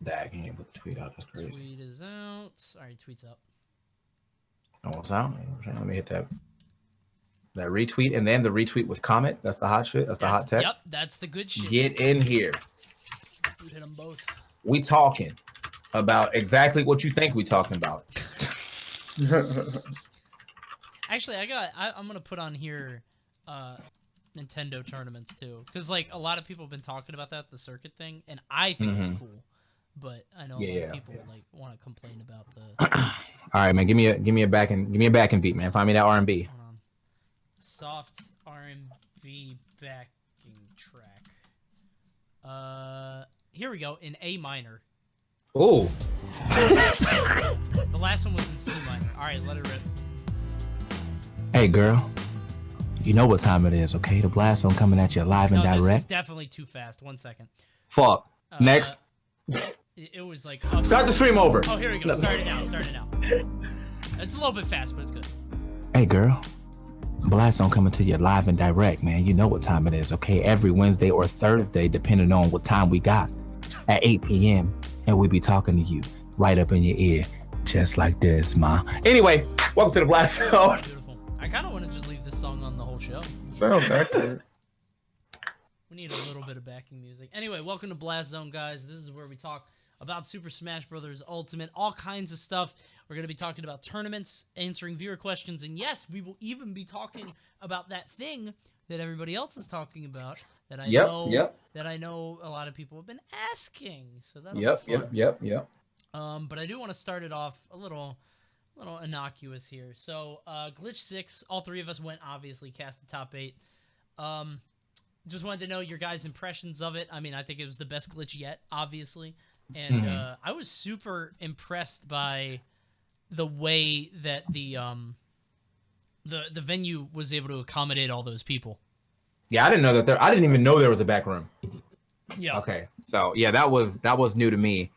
that. Can you put the tweet out? That's crazy. Tweet is out. All right, tweet's up. Oh, it's out. Let me hit that retweet, and then the retweet with comment. That's the hot shit. That's the hot tech. Yep, that's the good shit. Get in here. We hit them both. We talking about exactly what you think we talking about. Actually, I'm gonna put on here Nintendo tournaments too, because like a lot of people have been talking about that, the circuit thing, and I think it's cool. But I know people like want to complain about the. All right, man. Give me a backing beat, man. Find me that R&B. Hold on. Soft R&B backing track. Here we go in A minor. Ooh. The last one was in C minor. All right, let it rip. Hey, girl. You know what time it is, okay? The blast zone coming at you live and direct. This is definitely too fast. 1 second. Fuck. Next. It was like... Start the stream over. Oh, here we go. Start it now. It's a little bit fast, but it's good. Hey, girl. Blast zone coming to you live and direct, man. You know what time it is, okay? Every Wednesday or Thursday, depending on what time we got, at 8 p.m. And we be talking to you right up in your ear, just like this, ma. Anyway, welcome to the Blast Zone. Beautiful. I kind of want to just leave this song on the whole show. Sounds accurate. We need a little bit of backing music. Anyway, welcome to Blast Zone, guys. This is where we talk about Super Smash Bros. Ultimate, all kinds of stuff. We're going to be talking about tournaments, answering viewer questions, and yes, we will even be talking about that thing that everybody else is talking about that I know a lot of people have been asking. So that'll be fun. Yep. But I do want to start it off a little innocuous here. So Glitch 6, all three of us went, obviously, cast the top 8. Just wanted to know your guys' impressions of it. I mean, I think it was the best glitch yet, obviously. And I was super impressed by the way that the venue was able to accommodate all those people. Yeah, I didn't know that I didn't even know there was a back room. Yeah. Okay. So yeah, that was new to me.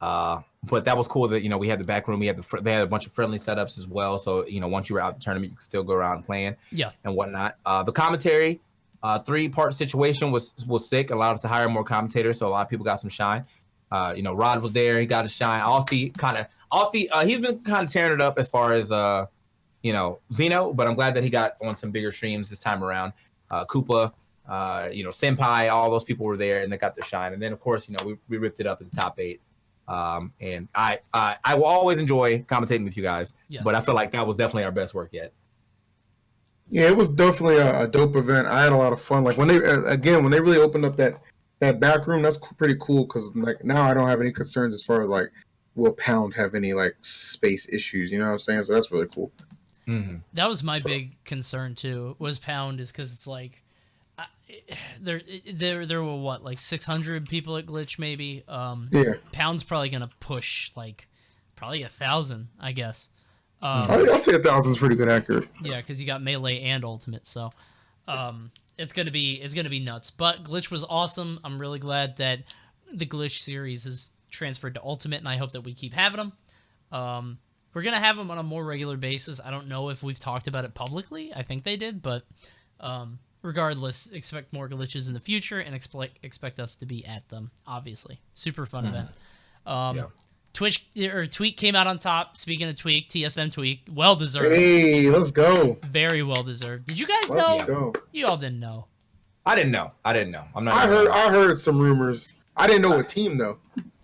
But that was cool that we had the back room. They had a bunch of friendly setups as well. So once you were out the tournament, you could still go around playing. Yeah. And whatnot. The commentary, 3-part situation was sick. Allowed us to hire more commentators, so a lot of people got some shine. Rod was there. He got a shine. Aussie, he's been kind of tearing it up as far as Zeno, but I'm glad that he got on some bigger streams this time around. Koopa, Senpai, all those people were there and they got their shine. And then of course, we ripped it up at the top 8. And I will always enjoy commentating with you guys, but I feel like that was definitely our best work yet. Yeah, it was definitely a dope event. I had a lot of fun. Like when they really opened up that back room, that's pretty cool because like now I don't have any concerns as far as like will Pound have any like space issues. You know what I'm saying? So that's really cool. Mm-hmm. That was my big concern too. Was Pound is because it's like there were what like 600 people at Glitch maybe. Yeah. Pound's probably gonna push like probably 1,000, I guess. I'd say 1,000 is pretty good accurate. Yeah, because you got Melee and Ultimate, so it's gonna be nuts. But Glitch was awesome. I'm really glad that the Glitch series is transferred to Ultimate, and I hope that we keep having them. We're gonna have them on a more regular basis. I don't know if we've talked about it publicly. I think they did, but regardless, expect more glitches in the future and expect us to be at them. Obviously, super fun event. Tweek came out on top. Speaking of Tweek, TSM Tweek, well deserved. Hey, let's go. Very well deserved. Did you guys know? You all didn't know. I didn't know. I'm not. I heard some rumors. I didn't know what team though.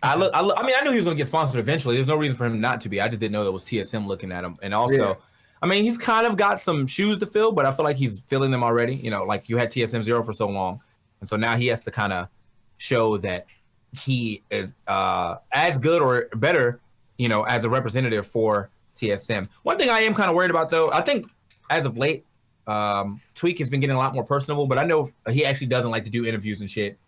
I mean, I knew he was going to get sponsored eventually. There's no reason for him not to be. I just didn't know that was TSM looking at him. And also, I mean, he's kind of got some shoes to fill, but I feel like he's filling them already. Like you had TSM 0 for so long. And so now he has to kind of show that he is as good or better, as a representative for TSM. One thing I am kind of worried about, though, I think as of late, Tweek has been getting a lot more personable, but I know he actually doesn't like to do interviews and shit.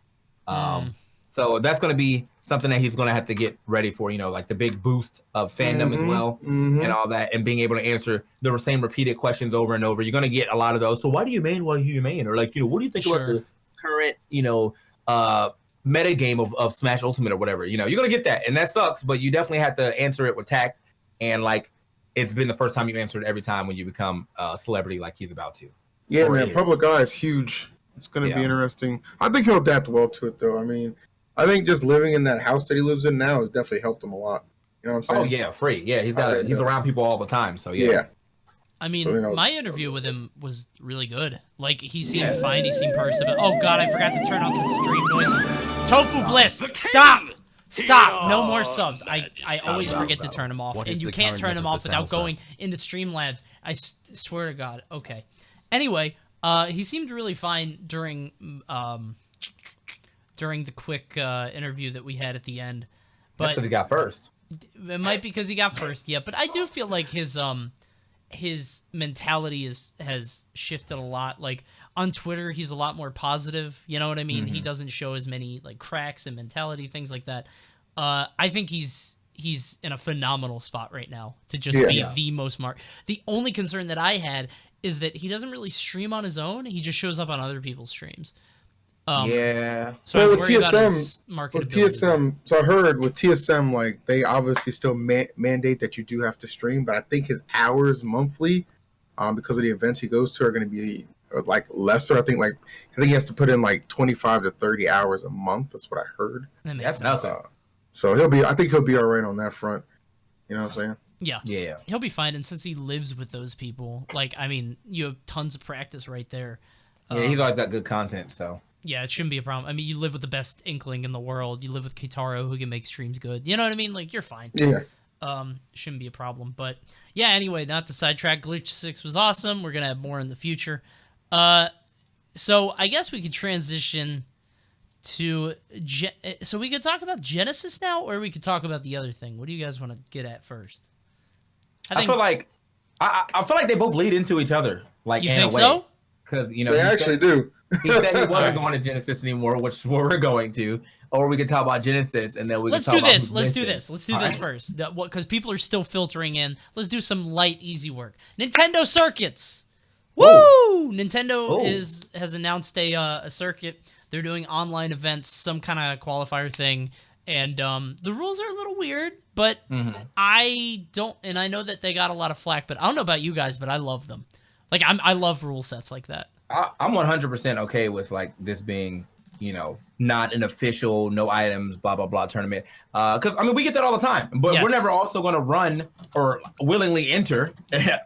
So that's going to be something that he's going to have to get ready for, like the big boost of fandom as well and all that, and being able to answer the same repeated questions over and over. You're going to get a lot of those. So why do you main? Why do you main? Or like, what do you think about the current, meta game of Smash Ultimate or whatever? You're going to get that. And that sucks, but you definitely have to answer it with tact. And like, it's been the first time you answered every time when you become a celebrity like he's about to. Yeah, man. Public eye is huge. It's going to be interesting. I think he'll adapt well to it, though. I mean, I think just living in that house that he lives in now has definitely helped him a lot. You know what I'm saying? Oh yeah, free. Yeah, he's around people all the time. So Yeah. I mean, So, you know, my interview with him was really good. Like, he seemed fine. He seemed personable. Oh, God, I forgot to turn off the stream noises. Tofu Bliss, stop! Stop! No more subs. I always forget to turn them off. And you can't turn them off without going into Streamlabs. I swear to God. Okay. Anyway, he seemed really fine during the quick interview that we had at the end. But that's because he got first. It might be because he got first, yeah. But I do feel like his mentality has shifted a lot. Like, on Twitter, he's a lot more positive. You know what I mean? He doesn't show as many like cracks in mentality, things like that. I think he's in a phenomenal spot right now to just be the most marked. The only concern that I had is that he doesn't really stream on his own. He just shows up on other people's streams. So I'm worried about his marketability. With TSM, so I heard with TSM, like, they obviously still mandate that you do have to stream, but I think his hours monthly, because of the events he goes to, are going to be like lesser. I think he has to put in like 25 to 30 hours a month. That's what I heard. That makes sense. So I think he'll be all right on that front. You know what I'm saying? Yeah. He'll be fine, and since he lives with those people, like, I mean, you have tons of practice right there. Yeah, he's always got good content, so. Yeah, it shouldn't be a problem. I mean, you live with the best Inkling in the world. You live with Kitaro, who can make streams good. You know what I mean? Like, you're fine. Yeah. Shouldn't be a problem. But, yeah, anyway, not to sidetrack, Glitch 6 was awesome. We're going to have more in the future. So I guess we could transition to... So we could talk about Genesis now, or we could talk about the other thing. What do you guys want to get at first? I feel like they both lead into each other. Like, you think so? Because, you know, they actually do. He said he wasn't going to Genesis anymore, which is where we're going to. Or we could talk about Genesis, and then we Let's can talk do about this. Let's do this. Let's do this right. first. Because people are still filtering in. Let's do some light, easy work. Nintendo circuits. Woo! Nintendo has announced a circuit. They're doing online events, some kind of qualifier thing. And the rules are a little weird, but I know that they got a lot of flack, but I don't know about you guys, but I love them. Like, I love rule sets like that. I'm 100% okay with, like, this being, you know, not an official, no items, blah, blah, blah tournament. Because, I mean, we get that all the time. But we're never also going to run or willingly enter,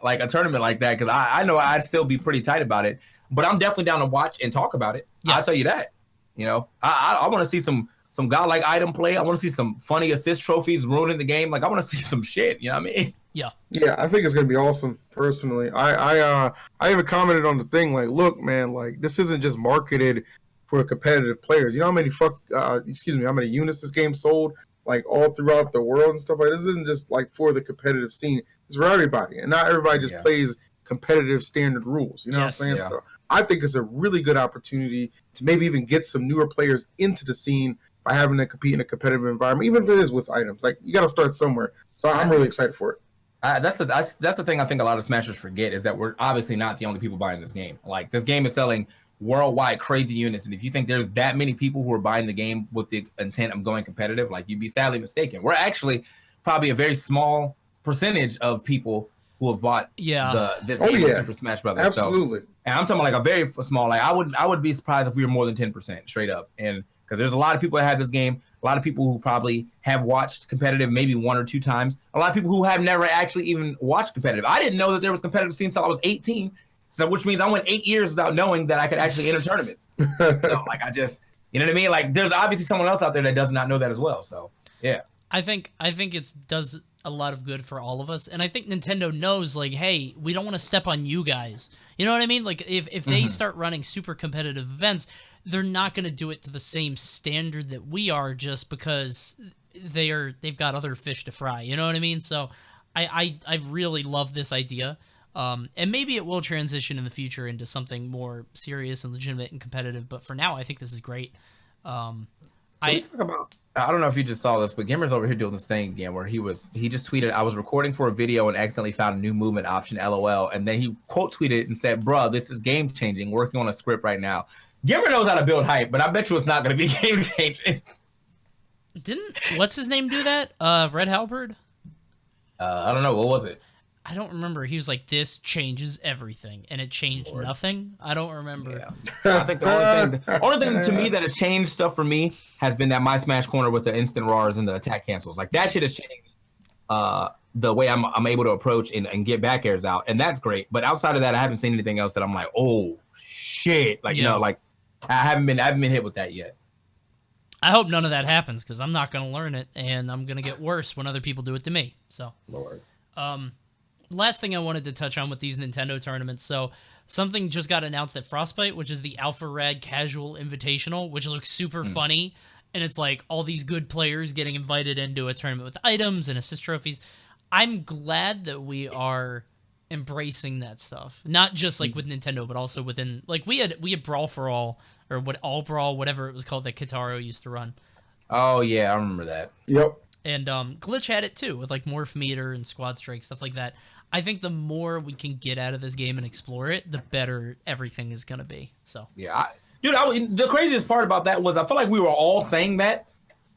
like, a tournament like that. Because I know I'd still be pretty tight about it. But I'm definitely down to watch and talk about it. Yes. I'll tell you that. You know, I want to see some godlike item play. I want to see some funny assist trophies ruining the game. Like, I want to see some shit. You know what I mean? Yeah, I think it's gonna be awesome. Personally, I even commented on the thing, like, look, man, like, this isn't just marketed for competitive players. You know how many how many units this game sold, like, all throughout the world and stuff like this isn't just like for the competitive scene. It's for everybody, and not everybody just plays competitive standard rules. You know what I'm saying? So I think it's a really good opportunity to maybe even get some newer players into the scene by having to compete in a competitive environment, even if it is with items. Like, you got to start somewhere. So I'm really excited for it. That's the thing I think a lot of Smashers forget is that we're obviously not the only people buying this game. Like, this game is selling worldwide crazy units, and if you think there's that many people who are buying the game with the intent of going competitive, like, you'd be sadly mistaken. We're actually probably a very small percentage of people who have bought this game of Super Smash Brothers. Absolutely. So, and I'm talking about, like, a very small. Like, I would be surprised if we were more than 10% straight up, and because there's a lot of people that have this game. A lot of people who probably have watched competitive maybe 1 or 2 times. A lot of people who have never actually even watched competitive. I didn't know that there was competitive scene until I was 18, so which means I went 8 years without knowing that I could actually enter tournaments. So, like, you know what I mean? Like, there's obviously someone else out there that does not know that as well. So, yeah. I think it does a lot of good for all of us, and I think Nintendo knows, like, hey, we don't want to step on you guys. You know what I mean? Like, if they start running super competitive events, they're not going to do it to the same standard that we are, just because they've got other fish to fry. You know what I mean? So I really love this idea. And maybe it will transition in the future into something more serious and legitimate and competitive. But for now, I think this is great. I don't know if you just saw this, but Gamer's over here doing this thing again where he just tweeted, I was recording for a video and accidentally found a new movement option, LOL. And then he quote tweeted and said, bruh, this is game changing, working on a script right now. Gamer knows how to build hype, but I bet you it's not going to be game changing. What's his name do that? Red Halberd? I don't know. What was it? I don't remember. He was like, "This changes everything," and it changed nothing. I don't remember. Yeah. I think the only thing to me that has changed stuff for me has been that My Smash Corner with the instant RARs and the attack cancels. Like that shit has changed the way I'm able to approach and get back airs out, and that's great. But outside of that, I haven't seen anything else that I'm like, oh shit, like like I haven't been hit with that yet. I hope none of that happens because I'm not going to learn it, and I'm going to get worse when other people do it to me. So, Lord. Last thing I wanted to touch on with these Nintendo tournaments. So, something just got announced at Frostbite, which is the Alpha Rad Casual Invitational, which looks super funny. And it's like all these good players getting invited into a tournament with items and assist trophies. I'm glad that we are embracing that stuff, not just like with Nintendo, but also within like we had Brawl for All or All Brawl, whatever it was called that Kitaro used to run. Oh yeah, I remember that. Yep. And Glitch had it too with like Morph Meter and Squad Strike, stuff like that. I think the more we can get out of this game and explore it, the better everything is gonna be. So yeah, the craziest part about that was I feel like we were all saying that,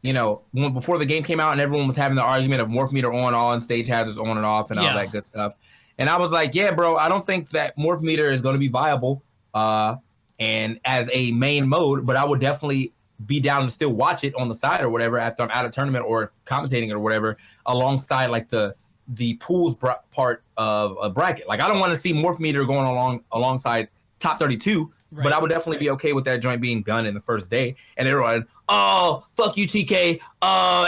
before the game came out and everyone was having the argument of Morph Meter on stage hazards on and off and all that good stuff. And I was like, yeah, bro, I don't think that Morph Meter is going to be viable and as a main mode, but I would definitely be down to still watch it on the side or whatever after I'm out of tournament or commentating it or whatever alongside like the pools part of a bracket. Like I don't want to see Morph Meter going alongside top 32, right. But I would definitely be okay with that joint being done in the first day. And everyone, oh, fuck you, TK.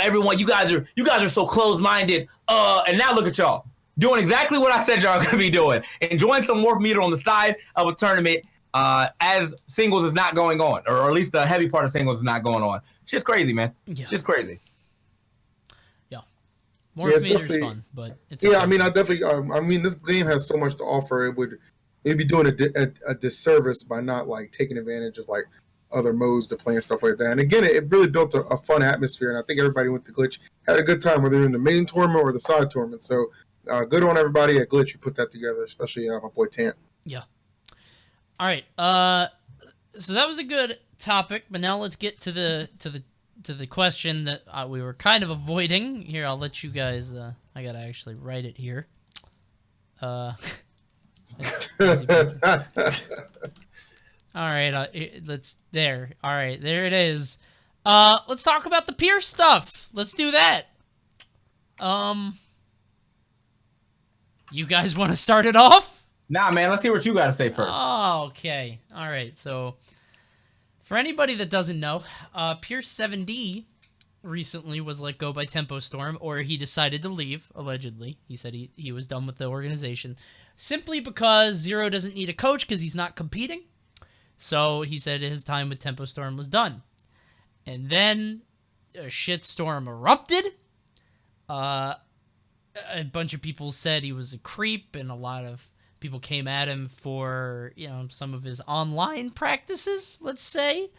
Everyone, you guys are so close-minded. And now look at y'all. Doing exactly what I said y'all are going to be doing. Enjoying some Morph Meter on the side of a tournament as singles is not going on. Or at least the heavy part of singles is not going on. It's just crazy, man. Yeah. It's just crazy. Yeah. Morph Meter's fun, but it's... Yeah, I mean, this game has so much to offer. It'd be doing a disservice by not, like, taking advantage of, like, other modes to play and stuff like that. And again, it really built a fun atmosphere, and I think everybody went to Glitch, had a good time, whether they're in the main tournament or the side tournament. So... good on everybody at Glitch who put that together, especially my boy Tant. Yeah. All right. So that was a good topic, but now let's get to the question that we were kind of avoiding. Here, I'll let you guys. I gotta actually write it here. It's easy. All right. Let's there. All right, there it is. Let's talk about the Pierce stuff. Let's do that. You guys want to start it off? Nah, man, let's hear what you got to say first. Oh, okay. All right. So, for anybody that doesn't know, Pierce 7D recently was let go by Tempo Storm, or he decided to leave, allegedly. He said he was done with the organization, simply because Zero doesn't need a coach because he's not competing. So, he said his time with Tempo Storm was done. And then a shitstorm erupted. A bunch of people said he was a creep, and a lot of people came at him for, some of his online practices, let's say.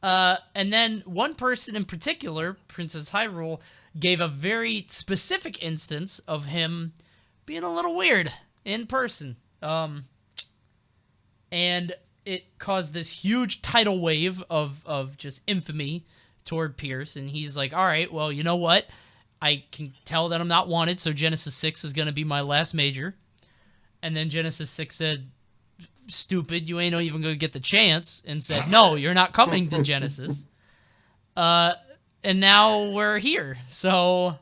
And then one person in particular, Princess Hyrule, gave a very specific instance of him being a little weird in person. And it caused this huge tidal wave of just infamy toward Pierce, and he's like, all right, well, you know what? I can tell that I'm not wanted, so Genesis 6 is going to be my last major. And then Genesis 6 said, stupid, you ain't even going to get the chance, and said, no, you're not coming to Genesis. And now we're here. So,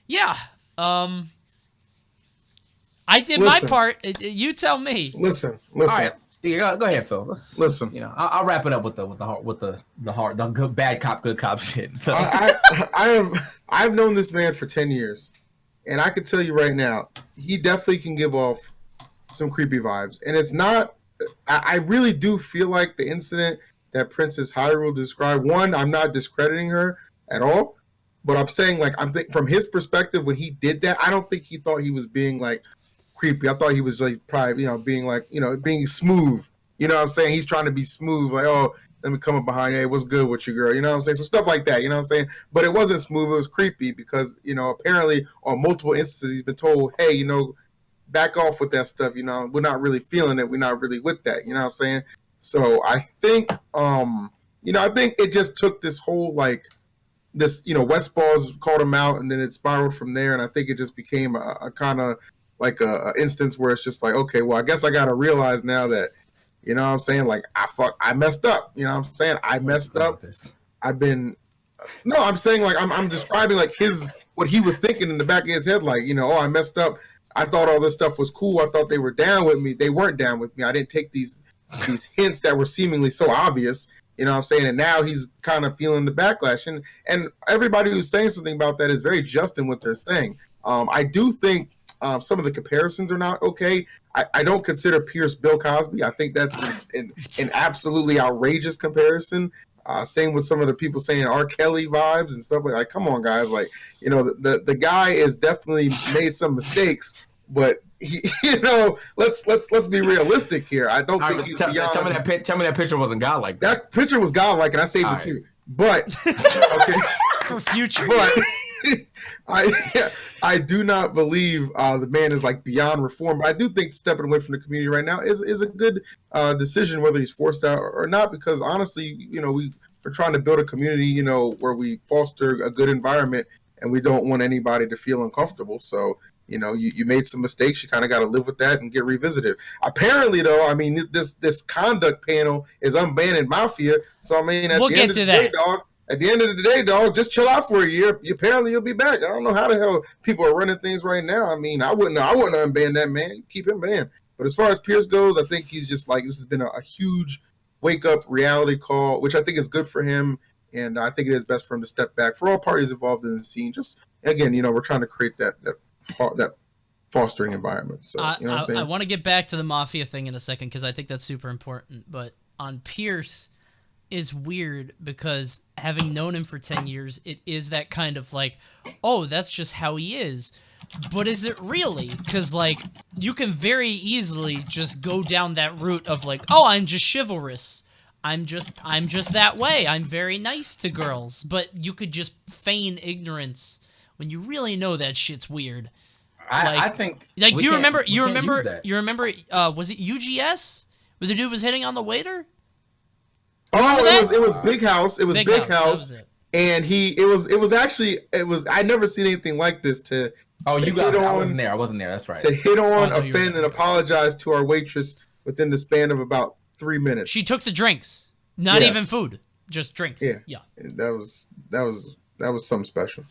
yeah. I did my part. You tell me. Listen. All right. Yeah, go ahead, Phil. Listen. I'll wrap it up with the good bad cop, good cop shit. So I've known this man for 10 years, and I can tell you right now, he definitely can give off some creepy vibes. And it's not. I really do feel like the incident that Princess Hyrule described. One, I'm not discrediting her at all, but I'm saying from his perspective when he did that, I don't think he thought he was being like creepy. I thought he was like probably, being smooth. You know what I'm saying? He's trying to be smooth, like, oh, let me come up behind you. Hey, what's good with you, girl? You know what I'm saying? So stuff like that, you know what I'm saying? But it wasn't smooth. It was creepy because, apparently on multiple instances he's been told, hey, back off with that stuff. We're not really feeling it. We're not really with that. You know what I'm saying? So I think, I think it just took this whole, West Balls called him out, and then it spiraled from there. And I think it just became a kind of like a instance where it's just like, okay, well, I guess I gotta realize now that, you know what I'm saying, like I messed up. You know what I'm saying? I messed up. I've been no, I'm saying like I'm describing like what he was thinking in the back of his head, like, you know, oh, I messed up. I thought all this stuff was cool. I thought they were down with me. They weren't down with me. I didn't take these hints that were seemingly so obvious. You know what I'm saying? And now he's kind of feeling the backlash. And everybody who's saying something about that is very just in what they're saying. I do think some of the comparisons are not okay. I don't consider Pierce Bill Cosby. I think that's an absolutely outrageous comparison. Same with some of the people saying R. Kelly vibes and stuff like, come on, guys. Like, you know, the guy has definitely made some mistakes, but he, you know, let's be realistic here. I don't think he's beyond. Tell me that picture wasn't godlike. That picture was godlike, and I saved it too. But okay, for future. But I do not believe the man is like beyond reform. But I do think stepping away from the community right now is a good decision, whether he's forced out or not. Because honestly, you know, we're trying to build a community, you know, where we foster a good environment, and we don't want anybody to feel uncomfortable. So, you know, you made some mistakes. You kind of got to live with that and get revisited. Apparently, though, I mean, this conduct panel is unbanning Mafia. So, I mean, at the end of the day, dog. At the end of the day, dog, just chill out for a year. Apparently, you'll be back. I don't know how the hell people are running things right now. I mean, I wouldn't unban that man. Keep him banned. But as far as Pierce goes, I think he's just like, this has been a huge wake-up reality call, which I think is good for him. And I think it is best for him to step back. For all parties involved in the scene, just, again, you know, we're trying to create that fostering environment. So, you know what I'm saying? I want to get back to the Mafia thing in a second because I think that's super important. But on Pierce is weird because having known him for 10 years, it is that kind of like, oh, that's just how he is. But is it really? Because, like, you can very easily just go down that route of like, oh, I'm just chivalrous. I'm just that way. I'm very nice to girls. But you could just feign ignorance when you really know that shit's weird. I think like, do you remember was it UGS where the dude was hitting on the waiter? Oh, it was Big House. It was Big House. And it was actually I never seen anything like this I wasn't there. That's right. To hit on, offend, and apologize to our waitress within the span of about 3 minutes. She took the drinks. Not even food. Just drinks. Yeah. That was something special.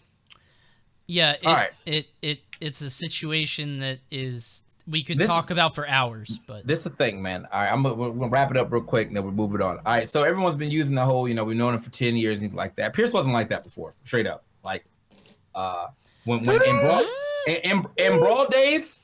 Yeah, it's a situation that we could talk about for hours, but this is the thing, man. All right, we're gonna wrap it up real quick, and then we'll move it on. All right, so everyone's been using the whole, you know, we've known him for 10 years, and things like that. Pierce wasn't like that before, straight up. Like, when in broad days,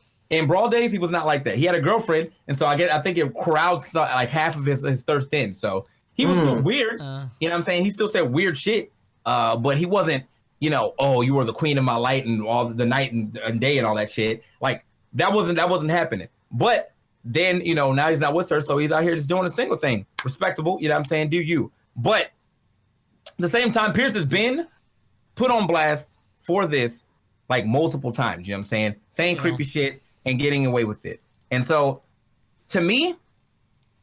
he was not like that. He had a girlfriend, and so I think it crowds like half of his thirst in. So he was still weird. You know what I'm saying? He still said weird shit, but he wasn't, you know, oh, you were the queen of my light and all the night and day and all that shit. Like, that wasn't happening. But then, you know, now he's not with her, so he's out here just doing a single thing. Respectable, you know what I'm saying? Do you. But at the same time, Pierce has been put on blast for this like multiple times, you know what I'm saying? Saying creepy shit and getting away with it. And so to me,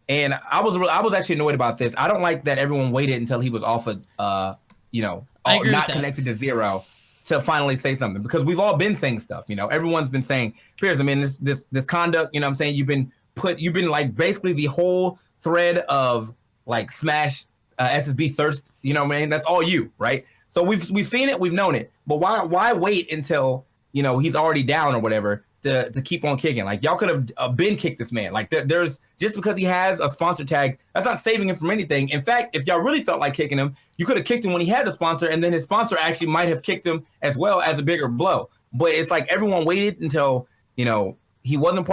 and I was actually annoyed about this. I don't like that everyone waited until he was off of you know, not connected to zero to finally say something, because we've all been saying stuff, you know. Everyone's been saying, Pierce, I mean, this conduct, you know what I'm saying, you've been like basically the whole thread of like smash SSB thirst, you know what I mean? That's all you, right? So we've seen it, we've known it, but why wait until, you know, he's already down or whatever to keep on kicking? Like, y'all could have been kicked this man. Like, there's just because he has a sponsor tag, that's not saving him from anything. In fact, if y'all really felt like kicking him, you could have kicked him when he had the sponsor, and then his sponsor actually might have kicked him as well as a bigger blow. But it's like everyone waited until, you know, he wasn't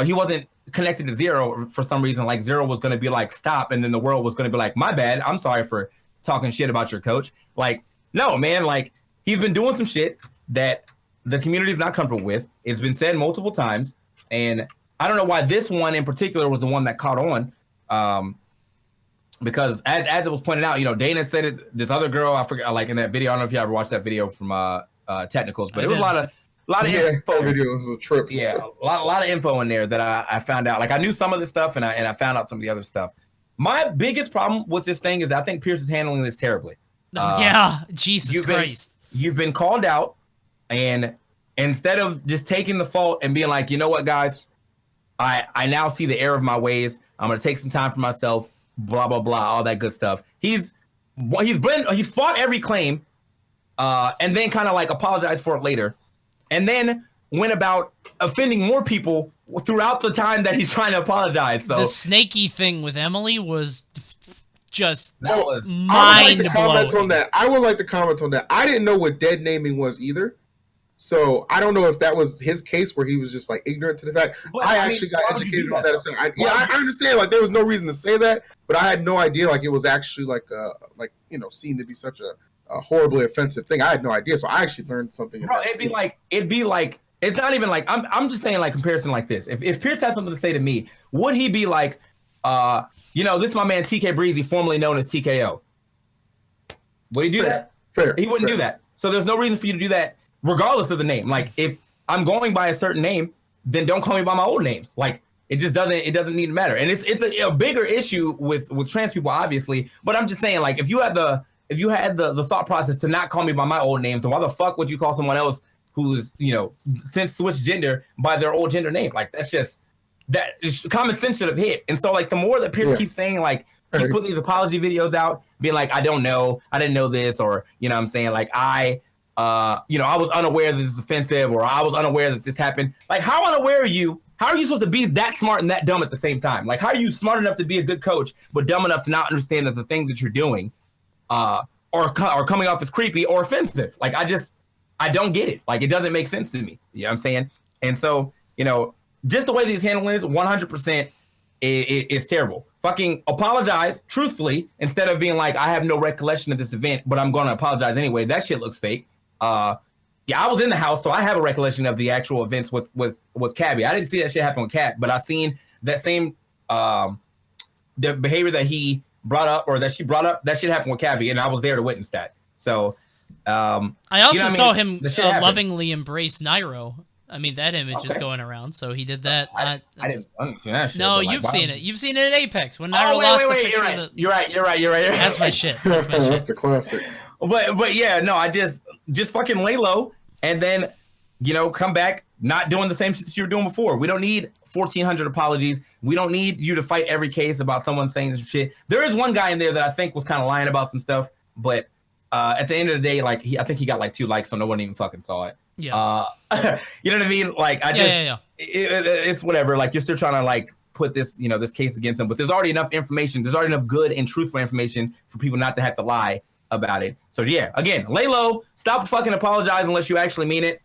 he wasn't connected to zero for some reason. Like, zero was going to be like, stop, and then the world was going to be like, my bad, I'm sorry for talking shit about your coach. Like, no, man, like, he's been doing some shit that the community is not comfortable with. It's been said multiple times, and I don't know why this one in particular was the one that caught on, because as it was pointed out, you know, Dana said it. This other girl, I forget, like in that video, I don't know if you ever watched that video from Technicals, but it was a lot of info. That video was a trip. Yeah, a lot of info in there that I found out. Like, I knew some of this stuff, and I found out some of the other stuff. My biggest problem with this thing is that I think Pierce is handling this terribly. Jesus Christ. You've been called out, and instead of just taking the fault and being like, you know what, guys, I now see the error of my ways. I'm gonna take some time for myself. Blah blah blah, all that good stuff. He's fought every claim, and then kind of like apologized for it later, and then went about offending more people throughout the time that he's trying to apologize. So the snaky thing with Emily was just mind I would like to blowing. comment on that. I would like to comment on that. I didn't know what dead naming was either. So I don't know if that was his case where he was just like ignorant to the fact. But, I actually got educated on that. I understand. Like there was no reason to say that, but I had no idea like it was actually like seen to be such a horribly offensive thing. I had no idea. So I actually learned something. Bro, it'd be like it's not even like I'm just saying like comparison like this. If Pierce had something to say to me, would he be like, this is my man TKbreezy, formerly known as TKO? Would he do that? Fair. He wouldn't do that. So there's no reason for you to do that. Regardless of the name, like if I'm going by a certain name, then don't call me by my old names. Like it doesn't need to matter. And it's a bigger issue with trans people, obviously. But I'm just saying, like if you had the thought process to not call me by my old names, then why the fuck would you call someone else who's since switched gender by their old gender name? Like that common sense should have hit. And so like the more that Pierce keeps saying like he's putting these apology videos out, being like I didn't know this, or what I'm saying, like I was unaware that this is offensive, or I was unaware that this happened. Like, how unaware are you? How are you supposed to be that smart and that dumb at the same time? Like, how are you smart enough to be a good coach, but dumb enough to not understand that the things that you're doing are coming off as creepy or offensive? Like, I don't get it. Like, it doesn't make sense to me. You know what I'm saying? And so, just the way these handling is 100% is terrible. Fucking apologize truthfully instead of being like, I have no recollection of this event, but I'm going to apologize anyway. That shit looks fake. I was in the house, so I have a recollection of the actual events with Cabby. I didn't see that shit happen with Cat, but I seen that same the behavior that he brought up or that she brought up. That shit happened with Cabby, and I was there to witness that. So I also saw him lovingly embrace Nairo. I mean, that image is going around, so he did that. I didn't see that shit. No, you've seen it. You've seen it at Apex when Nairo lost the picture. You're right. That's my shit. That's my shit. That's the classic. But yeah, no, I just fucking lay low and then, come back not doing the same shit that you were doing before. We don't need 1,400 apologies. We don't need you to fight every case about someone saying some shit. There is one guy in there that I think was kind of lying about some stuff, but at the end of the day, like I think he got like 2 likes, so no one even fucking saw it. Yeah. You know what I mean? Like it's whatever. Like you're still trying to like put this, this case against him, but there's already enough information. There's already enough good and truthful information for people not to have to lie about it. So yeah, again, lay low, stop fucking apologize unless you actually mean it.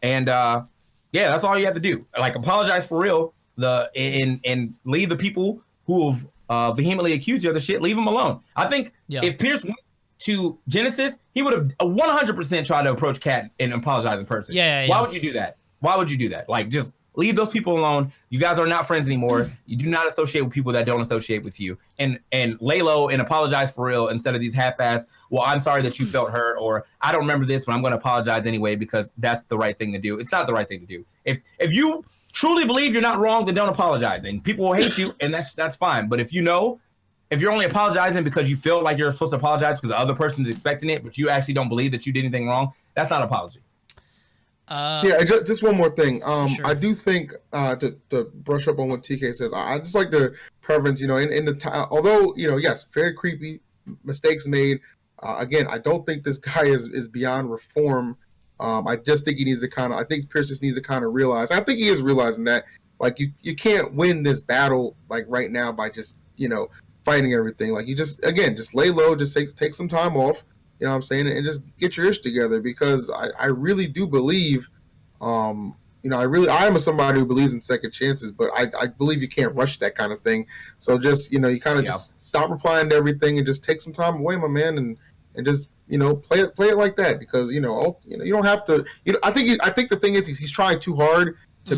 And that's all you have to do. Like apologize for real. And leave the people who have vehemently accused you of the shit, leave them alone. I think if Pierce went to Genesis, he would have 100% tried to approach Kat and apologize in person. Why would you do that? Why would you do that? Like just leave those people alone. You guys are not friends anymore. You do not associate with people that don't associate with you. And lay low and apologize for real instead of these half-ass, well, I'm sorry that you felt hurt, or I don't remember this, but I'm going to apologize anyway because that's the right thing to do. It's not the right thing to do. If you truly believe you're not wrong, then don't apologize. And people will hate you, and that's fine. But if you're only apologizing because you feel like you're supposed to apologize because the other person's expecting it, but you actually don't believe that you did anything wrong, that's not an apology. Just one more thing. Sure. I do think to brush up on what TK says, I just like the preference, in the time. Although yes, very creepy, mistakes made. Again, I don't think this guy is beyond reform. I just think he needs to I think Pierce just needs to kind of realize. I think he is realizing that like you can't win this battle like right now by just fighting everything. Like you just lay low, just take some time off. You know what I'm saying? And just get your ish together, because I really do believe, I am somebody who believes in second chances, but I believe you can't rush that kind of thing. So just, you kind of just stop replying to everything and just take some time away, my man, and just, play it like that, because, you don't have to, I think the thing is he's trying too hard to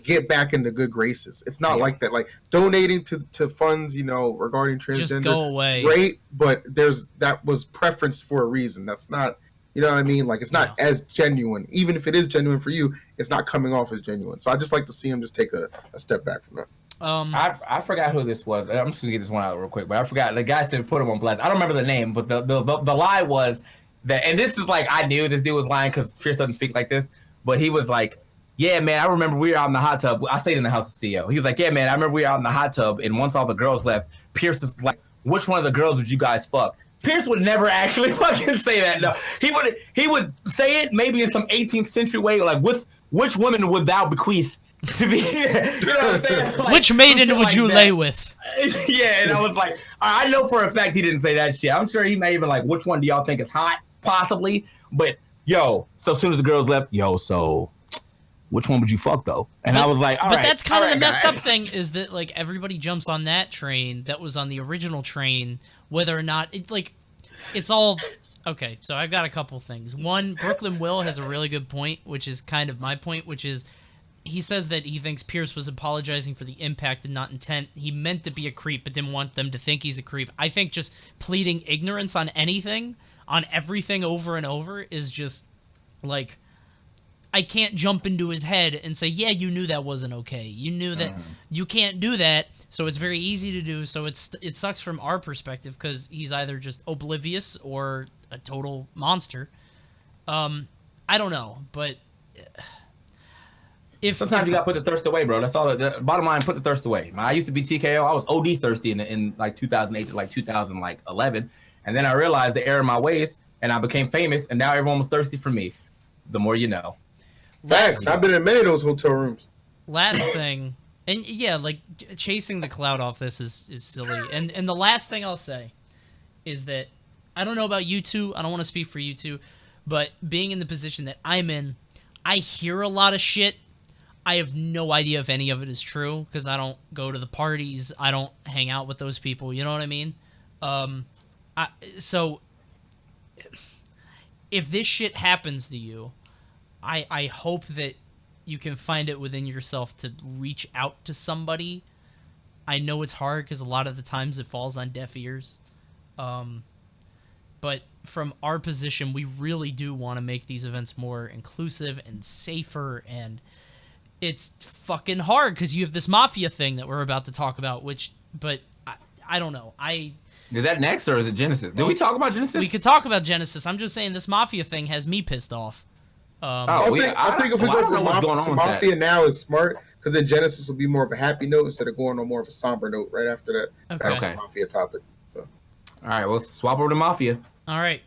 get back into good graces. It's not like that. Like donating to funds, regarding transgender, just go away. Great, but that was preferenced for a reason. That's not, you know what I mean? Like it's not as genuine. Even if it is genuine for you, it's not coming off as genuine. So I just like to see him just take a step back from that. I forgot who this was. I'm just gonna get this one out real quick, but I forgot. The guy said put him on blast. I don't remember the name, but the lie was that, and this is like I knew this dude was lying because Pierce doesn't speak like this. but he was like, yeah, man, I remember we were out in the hot tub. I stayed in the house of CEO. He was like, yeah, man, I remember we were out in the hot tub, and once all the girls left, Pierce was like, which one of the girls would you guys fuck? Pierce would never actually fucking say that. No, he would say it maybe in some 18th century way, like, with which woman would thou bequeath to be? You know what I'm saying? Like, which maiden would you lay with? Yeah, and I was like, I know for a fact he didn't say that shit. I'm sure he may even like, which one do y'all think is hot? Possibly, but yo, so as soon as the girls left, yo, so which one would you fuck though? And I was like, all but right, that's kind of the messed guys. up thing is that like everybody jumps on that train that was on the original train, whether or not it's all okay. So I've got a couple things. One, Brooklyn Will has a really good point, which is kind of my point, which is he says that he thinks Pierce was apologizing for the impact and not intent. He meant to be a creep, but didn't want them to think he's a creep. I think just pleading ignorance on anything, on everything over and over is just like, I can't jump into his head and say, yeah, you knew that wasn't okay. You knew that you can't do that, so it's very easy to do. So it sucks from our perspective because he's either just oblivious or a total monster. I don't know, but Sometimes you gotta put the thirst away, bro. That's all. The bottom line, put the thirst away. I used to be TKO. I was OD thirsty in like 2008 to like 2011, and then I realized the error in my ways, and I became famous, and now everyone was thirsty for me. The more you know. Facts. I've been in many of those hotel rooms. Last thing, and yeah, like chasing the cloud off this is silly. And the last thing I'll say is that I don't know about you two. I don't want to speak for you two, but being in the position that I'm in, I hear a lot of shit. I have no idea if any of it is true because I don't go to the parties. I don't hang out with those people. You know what I mean? So if this shit happens to you, I hope that you can find it within yourself to reach out to somebody. I know it's hard because a lot of the times it falls on deaf ears. But from our position, we really do want to make these events more inclusive and safer, and it's fucking hard because you have this Mafia thing that we're about to talk about, but I don't know. Is that next or is it Genesis? Did we talk about Genesis? We could talk about Genesis. I'm just saying this Mafia thing has me pissed off. I think if we go from Mafia now is smart because then Genesis will be more of a happy note instead of going on more of a somber note right after that. Okay. Mafia topic. So. All right, we'll swap over to Mafia. All right.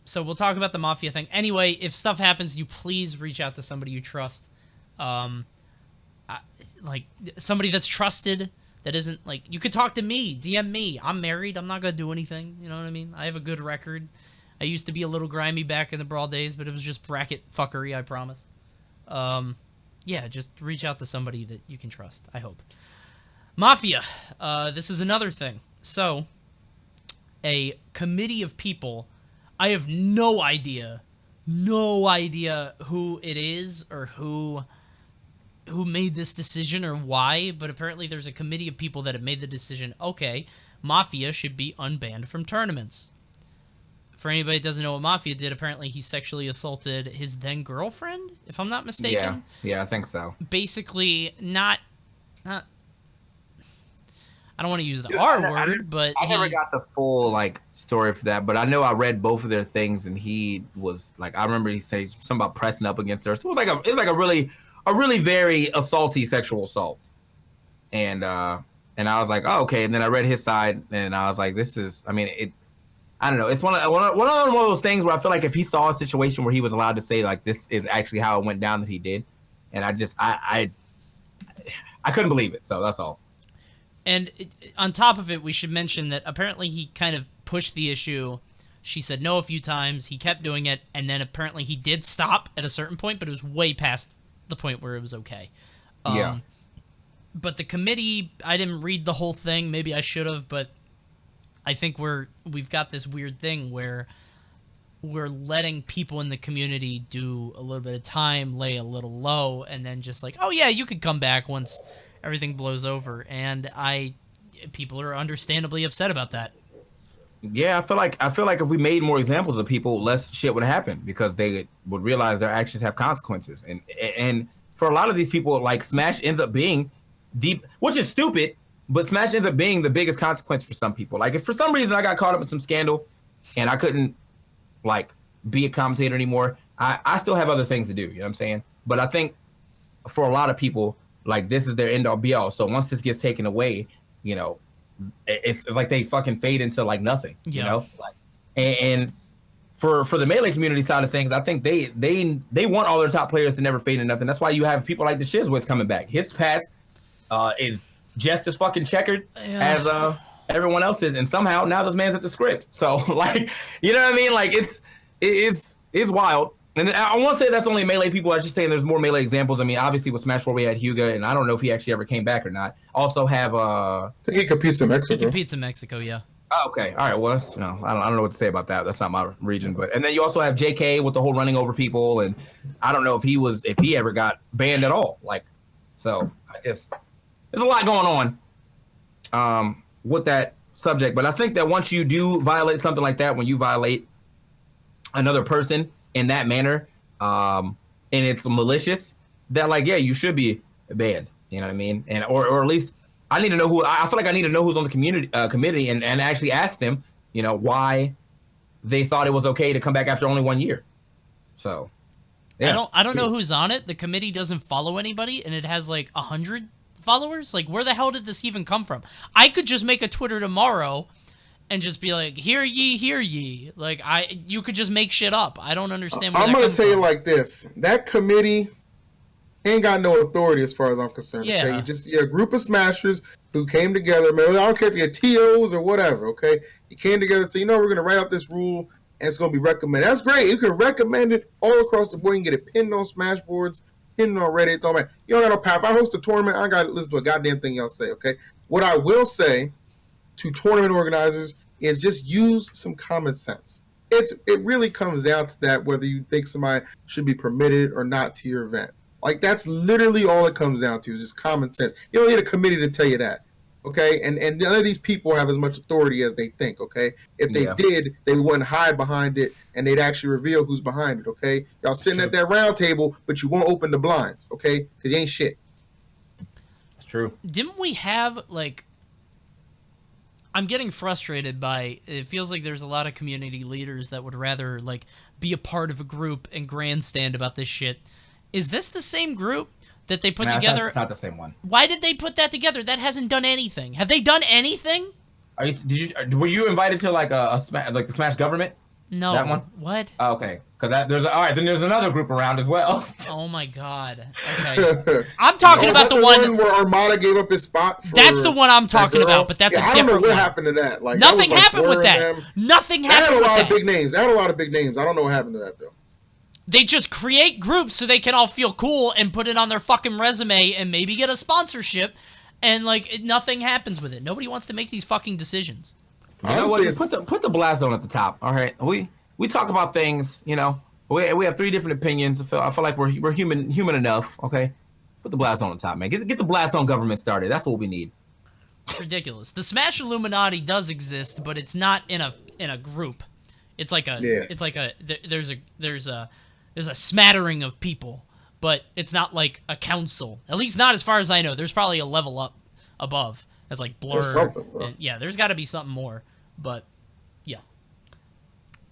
So we'll talk about the Mafia thing. Anyway, if stuff happens, you please reach out to somebody you trust. Like somebody that's trusted that isn't like, you could talk to me, DM me. I'm married. I'm not going to do anything. You know what I mean? I have a good record. I used to be a little grimy back in the Brawl days, but it was just bracket fuckery, I promise. Yeah, just reach out to somebody that you can trust, I hope. Mafia. This is another thing. So, a committee of people, I have no idea who it is or who made this decision or why, but apparently there's a committee of people that have made the decision, okay, Mafia should be unbanned from tournaments. For anybody that doesn't know what Mafia did, apparently he sexually assaulted his then girlfriend, if I'm not mistaken. Yeah, I think so. Basically, not I don't want to use the R word, but I never got the full like story for that, but I know I read both of their things, and he was like, I remember he said something about pressing up against her. So it was like a really very assaulty sexual assault, and I was like, oh, okay. And then I read his side, and I was like, this is, I mean, I don't know. It's one of those things where I feel like if he saw a situation where he was allowed to say like this is actually how it went down that he did, and I couldn't believe it. So that's all. And on top of it, we should mention that apparently he kind of pushed the issue. She said no a few times. He kept doing it, and then apparently he did stop at a certain point, but it was way past the point where it was okay. Yeah. But the committee, I didn't read the whole thing. Maybe I should have, but I think we've got this weird thing where we're letting people in the community do a little bit of time, lay a little low, and then just like, oh yeah, you could come back once everything blows over. And people are understandably upset about that. Yeah, I feel like if we made more examples of people, less shit would happen because they would realize their actions have consequences. And for a lot of these people, like Smash ends up being deep, which is stupid. But Smash ends up being the biggest consequence for some people. Like, if for some reason I got caught up in some scandal and I couldn't, like, be a commentator anymore, I still have other things to do. You know what I'm saying? But I think for a lot of people, like this is their end all be all. So once this gets taken away, you know, it's like they fucking fade into like nothing. You know, like and for the Melee community side of things, I think they want all their top players to never fade into nothing. That's why you have people like the Shizwitz coming back. His pass is just as fucking checkered as everyone else's, and somehow now this man's at the script. So like, you know what I mean? Like it's wild. And I won't say that's only Melee people. I was just saying there's more Melee examples. I mean, obviously with Smash 4 we had Hyuga, and I don't know if he actually ever came back or not. Also have I think he competes in Mexico. He competes in Mexico, yeah. Oh, okay, all right. Well, I don't know what to say about that. That's not my region. But and then you also have JK with the whole running over people, and I don't know if he ever got banned at all. Like, so I guess there's a lot going on with that subject. But I think that once you do violate something like that, when you violate another person in that manner, and it's malicious, that like, yeah, you should be banned. You know what I mean? And or at least I need to know who. I feel like I need to know who's on the committee and actually ask them, you know, why they thought it was okay to come back after only 1 year. So yeah. I don't know who's on it. The committee doesn't follow anybody, and it has like 100 followers. Like, where the hell did this even come from? I could just make a Twitter tomorrow and just be like, hear ye. Like, you could just make shit up. I don't understand where I'm going to tell you like this. That committee ain't got no authority as far as I'm concerned. Yeah. Okay? You're a group of smashers who came together. Man, I don't care if you're TOs or whatever, okay? You came together and said, you know, we're going to write out this rule, and it's going to be recommended. That's great. You can recommend it all across the board. You can get it pinned on Smashboards, pinned on Reddit. Don't matter. You don't got no power. If I host a tournament, I got to listen to a goddamn thing y'all say, okay? What I will say to tournament organizers is just use some common sense. It really comes down to that, whether you think somebody should be permitted or not to your event. Like, that's literally all it comes down to, is just common sense. You don't need a committee to tell you that, okay? And none of these people have as much authority as they think, okay? If they did, they wouldn't hide behind it, and they'd actually reveal who's behind it, okay? Y'all sitting at that round table, but you won't open the blinds, okay? Because you ain't shit. It's true. Didn't we have, like... I'm getting frustrated by... It feels like there's a lot of community leaders that would rather, like, be a part of a group and grandstand about this shit. Is this the same group that they put together? It's not the same one. Why did they put that together? That hasn't done anything. Have they done anything? Were you invited to like the Smash government? No. That one? What? Oh, okay. Because all right. Then there's another group around as well. Oh my god. Okay. I'm talking about the one where Armada gave up his spot. That's the one I'm talking about. But that's a different one. I don't know what happened to that. Like, nothing that was, happened with that. Nothing happened with that. They had a lot of big names. They had a lot of big names. I don't know what happened to that though. They just create groups so they can all feel cool and put it on their fucking resume and maybe get a sponsorship, and like nothing happens with it. Nobody wants to make these fucking decisions. You know what? Put the blast zone at the top. All right, we talk about things. You know, we have 3 different opinions. I feel like we're human enough. Okay, put the blast zone on the top, man. Get the blast zone government started. That's what we need. It's ridiculous. The Smash Illuminati does exist, but it's not in a group. It's like there's a smattering of people, but it's not like a council. At least not as far as I know. There's probably a level up above as like Blur. And, yeah, there's got to be something more. But yeah,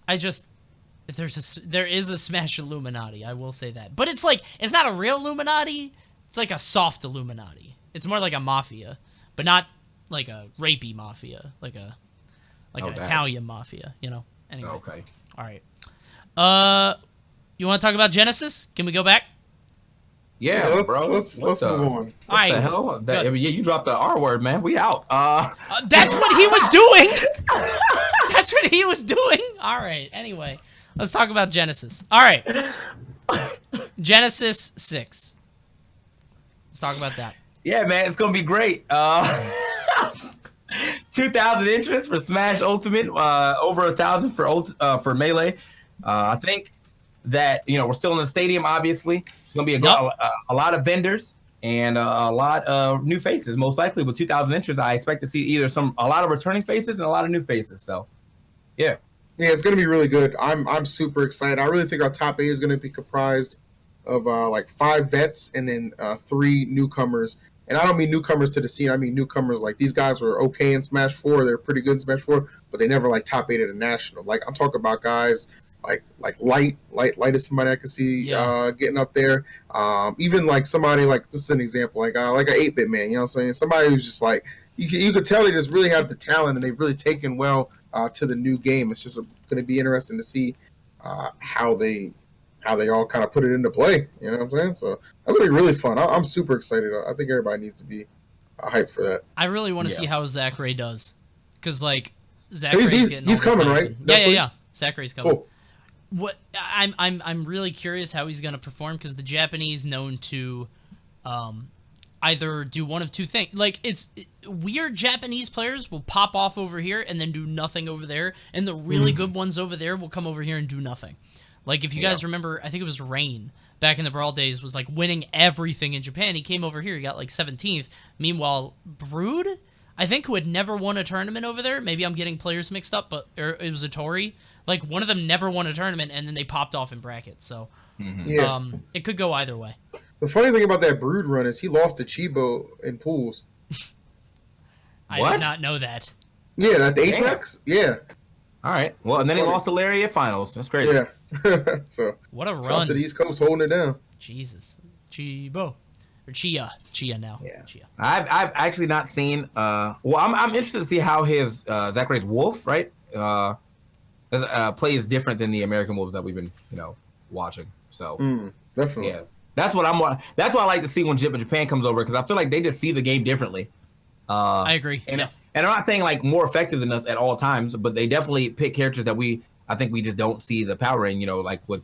there is a Smash Illuminati. I will say that, but it's not a real Illuminati. It's like a soft Illuminati. It's more like a mafia, but not like a rapey mafia, like an Italian mafia. You know. Anyway. Okay. All right. You want to talk about Genesis? Can we go back? Yeah, let's move on. What the hell? You dropped the R word, man. We out. That's what he was doing. That's what he was doing. All right. Anyway, let's talk about Genesis. All right. Genesis 6. Let's talk about that. Yeah, man, it's gonna be great. 2,000 interest for Smash Ultimate, over 1,000 for Melee. I think that we're still in the stadium. Obviously, it's gonna be a lot of vendors and a lot of new faces. Most likely, with 2,000 interest, I expect to see either a lot of returning faces and a lot of new faces. So, yeah, it's gonna be really good. I'm super excited. I really think our top 8 is gonna be comprised of like 5 vets and then 3 newcomers. And I don't mean newcomers to the scene. I mean newcomers like these guys were okay in Smash 4. They're pretty good in Smash 4, but they never like top 8 at a national. Like I'm talking about guys Light is somebody I can see getting up there. Even like somebody like, this is an example, like an 8-bit man. You know what I'm saying? Somebody who's just like, you could tell they just really have the talent and they've really taken well to the new game. It's just going to be interesting to see how they all kind of put it into play. You know what I'm saying? So that's going to be really fun. I'm super excited. I think everybody needs to be hyped for that. I really want to see how Zachary does, because like Zachary's he's coming, right? Yeah. Zachary's coming. Cool. What I'm really curious how he's gonna perform, because the Japanese known to either do one of two things. Like, weird Japanese players will pop off over here and then do nothing over there, and the really good ones over there will come over here and do nothing. Like, if you guys remember, I think it was Rain back in the Brawl days was like winning everything in Japan. He came over here, he got like 17th. Meanwhile, Brood, I think, who had never won a tournament over there, maybe I'm getting players mixed up, but it was a Tori. Like, one of them never won a tournament, and then they popped off in bracket. So, it could go either way. The funny thing about that Brood run is he lost to Chibo in pools. I did not know that. Yeah, at the Apex? Yeah. All right. Well, and then he lost to Larry at finals. That's crazy. Yeah. So what a run. Trust to the East Coast holding it down. Jesus. Chibo. Or Chia. Chia now. Yeah. Chia. I've actually not seen well, I'm interested to see how his Zachary's Wolf, right? Plays different than the American Wolves that we've been, watching. So definitely. Yeah. That's what I like to see when Japan comes over, because I feel like they just see the game differently. I agree. And I'm not saying like more effective than us at all times, but they definitely pick characters that I think we just don't see the power in. Like with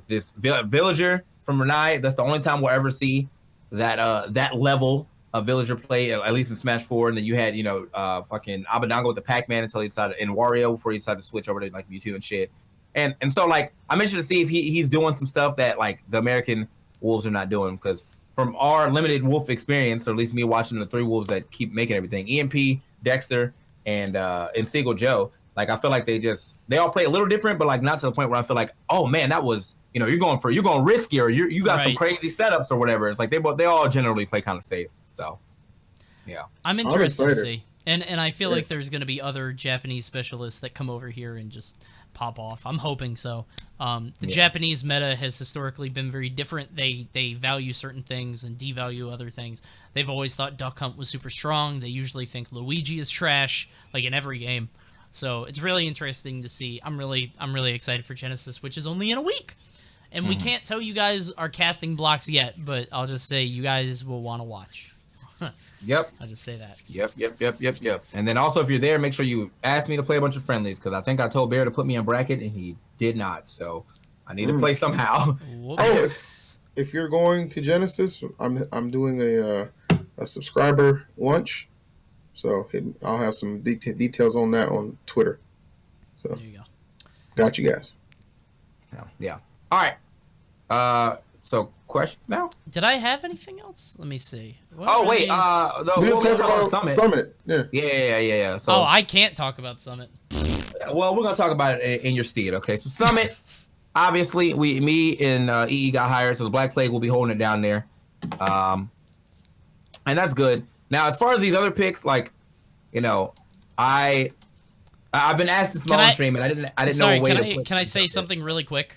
this Villager from Renai, that's the only time we'll ever see that level of Villager play, at least in Smash 4. And then you had fucking Abadongo with the Pac-Man until he decided, and Wario before he decided to switch over to like Mewtwo and shit. And so like I'm interested to see if he's doing some stuff that like the American Wolves are not doing, because from our limited Wolf experience, or at least me watching the 3 Wolves that keep making everything, EMP, Dexter, and Seagull Joe, like I feel like they all play a little different, but like not to the point where I feel like, oh man, that was, you're going risky, or you got some crazy setups or whatever. It's like they all generally play kind of safe. So yeah, I'm interested to see. And I feel like there's going to be other Japanese specialists that come over here and just pop off. I'm hoping so. The Japanese meta has historically been very different. They value certain things and devalue other things. They've always thought Duck Hunt was super strong. They usually think Luigi is trash, like in every game. So it's really interesting to see. I'm really excited for Genesis, which is only in a week. And we can't tell you guys our casting blocks yet, but I'll just say you guys will want to watch. Yep. I'll just say that. Yep. And then also, if you're there, make sure you ask me to play a bunch of friendlies, because I think I told Bear to put me in bracket, and he did not. So I need to play somehow. If you're going to Genesis, I'm doing a subscriber lunch, so I'll have some details on that on Twitter. So there you go. Got you guys. Yeah. All right. So questions now? Did I have anything else? Let me see. We didn't talk about Summit. Yeah. So, I can't talk about Summit. Well, we're gonna talk about it in your stead. Okay. So Summit, obviously, me and EE got hired, so the Black Plague will be holding it down there, and that's good. Now, as far as these other picks, like, I've been asked this on stream, and I didn't know a way Can I say something really quick?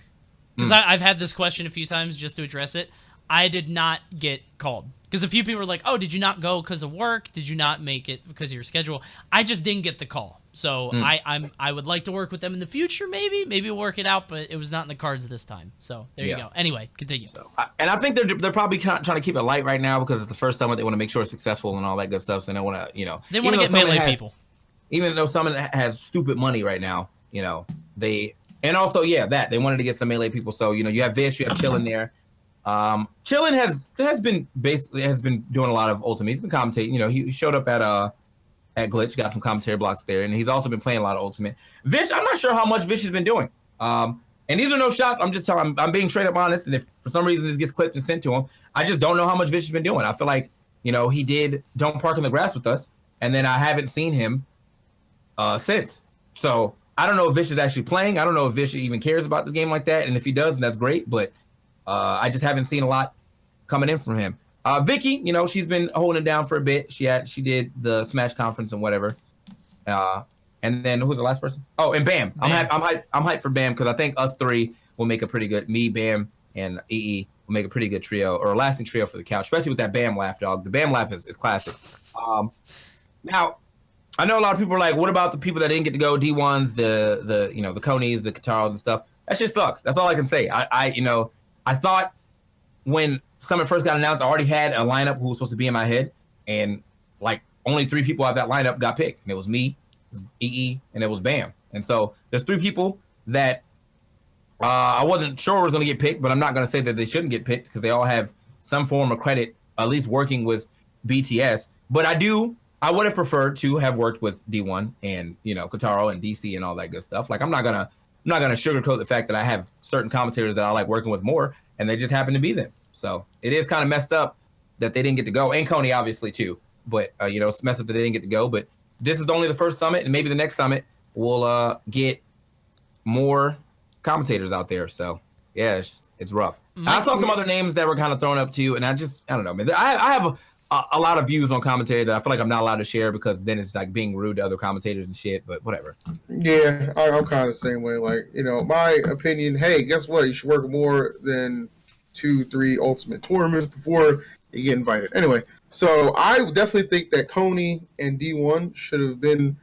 Because I've had this question a few times just to address it. I did not get called. Because a few people were like, oh, did you not go because of work? Did you not make it because of your schedule? I just didn't get the call. So I would like to work with them in the future, maybe work it out, but it was not in the cards this time. So there you go. Anyway, continue. And I think they're probably trying to keep it light right now, because it's the first Summit. They want to make sure it's successful and all that good stuff. So they want to, they want to get melee people. Even though Summit has stupid money right now, and also, they wanted to get some melee people. So, you have Vish, you have Chillin there. Chillin has been doing a lot of Ultimate. He's been commentating. He showed up at Glitch, got some commentary blocks there, and he's also been playing a lot of Ultimate. Vish, I'm not sure how much Vish has been doing. And these are no shots. I'm just telling. I'm being straight up honest. And if for some reason this gets clipped and sent to him, I just don't know how much Vish has been doing. I feel like he did Don't Park in the Grass with us, and then I haven't seen him since. So I don't know if Vish is actually playing. I don't know if Vish even cares about this game like that. And if he does, then that's great. But I just haven't seen a lot coming in from him. Vicky, she's been holding it down for a bit. She did the Smash conference and whatever. And then who's the last person? Oh, and Bam. I'm hyped for Bam because I think us three will make a pretty good. Me, Bam, and EE will make a pretty good trio or a lasting trio for the couch, especially with that Bam laugh, dog. The Bam laugh is classic. Now, I know a lot of people are like, what about the people that didn't get to go? D1s, the Coneys, the Kataros and stuff. That shit sucks. That's all I can say. I thought when Summit first got announced, I already had a lineup who was supposed to be in my head, and like only 3 people out of that lineup got picked, and it was me, it was EE, and it was Bam. And so there's 3 people that I wasn't sure was going to get picked, but I'm not going to say that they shouldn't get picked because they all have some form of credit, at least working with BTS. But I would have preferred to have worked with D1 and Kataro and DC and all that good stuff. Like I'm not gonna sugarcoat the fact that I have certain commentators that I like working with more, and they just happen to be them. So it is kind of messed up that they didn't get to go, and Coney obviously too. But it's messed up that they didn't get to go. But this is only the first summit, and maybe the next summit will get more commentators out there. So yeah, it's rough. I saw some other names that were kind of thrown up too, and I don't know, man. I have a lot of views on commentary that I feel like I'm not allowed to share because then it's like being rude to other commentators and shit, but whatever. Yeah, I'm kind of the same way. Like, my opinion, hey, guess what? You should work more than 2-3 ultimate tournaments before you get invited. Anyway, so I definitely think that Coney and D1 should have been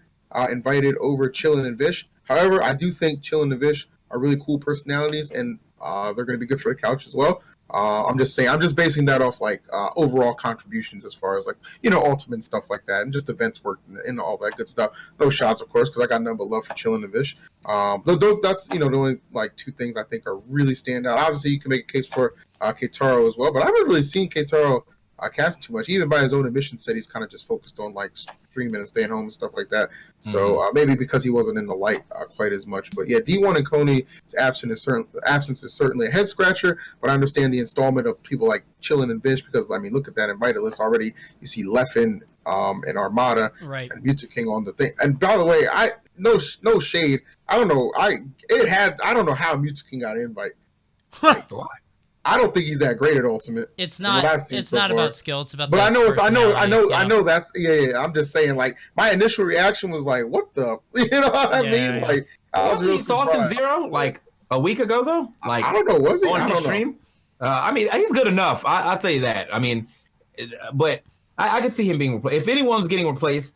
invited over Chillin' and Vish. However, I do think Chillin' and Vish are really cool personalities, and they're going to be good for the couch as well. I'm just basing that off like overall contributions as far as like ultimate stuff like that, and just events work and all that good stuff. No shots, of course, because I got nothing but love for Chillin' and Vish. That's the only like 2 things I think are really stand out. Obviously, you can make a case for Keitaro as well, but I haven't really seen Keitaro cast too much. Even by his own admission, said he's kind of just focused on like streaming and staying home and stuff like that. So maybe because he wasn't in the light quite as much. But yeah, D1 and Coney's absence is certainly a head scratcher. But I understand the installment of people like Chillin' and Vish because look at that invited list already. You see Leffen and Armada and Muta King on the thing. And by the way, no shade. I don't know. I don't know how Muta King got an invite. Like, I don't think he's that great at Ultimate. It's not. It's not about skill. It's about. But I know. That's yeah. I'm just saying. Like my initial reaction was like, "What the?" You know what I mean? Yeah. Like I was real surprised. Saw some Zero like a week ago though. Like I don't know. Was he on his stream? He's good enough. I say that. But I can see him being replaced. If anyone's getting replaced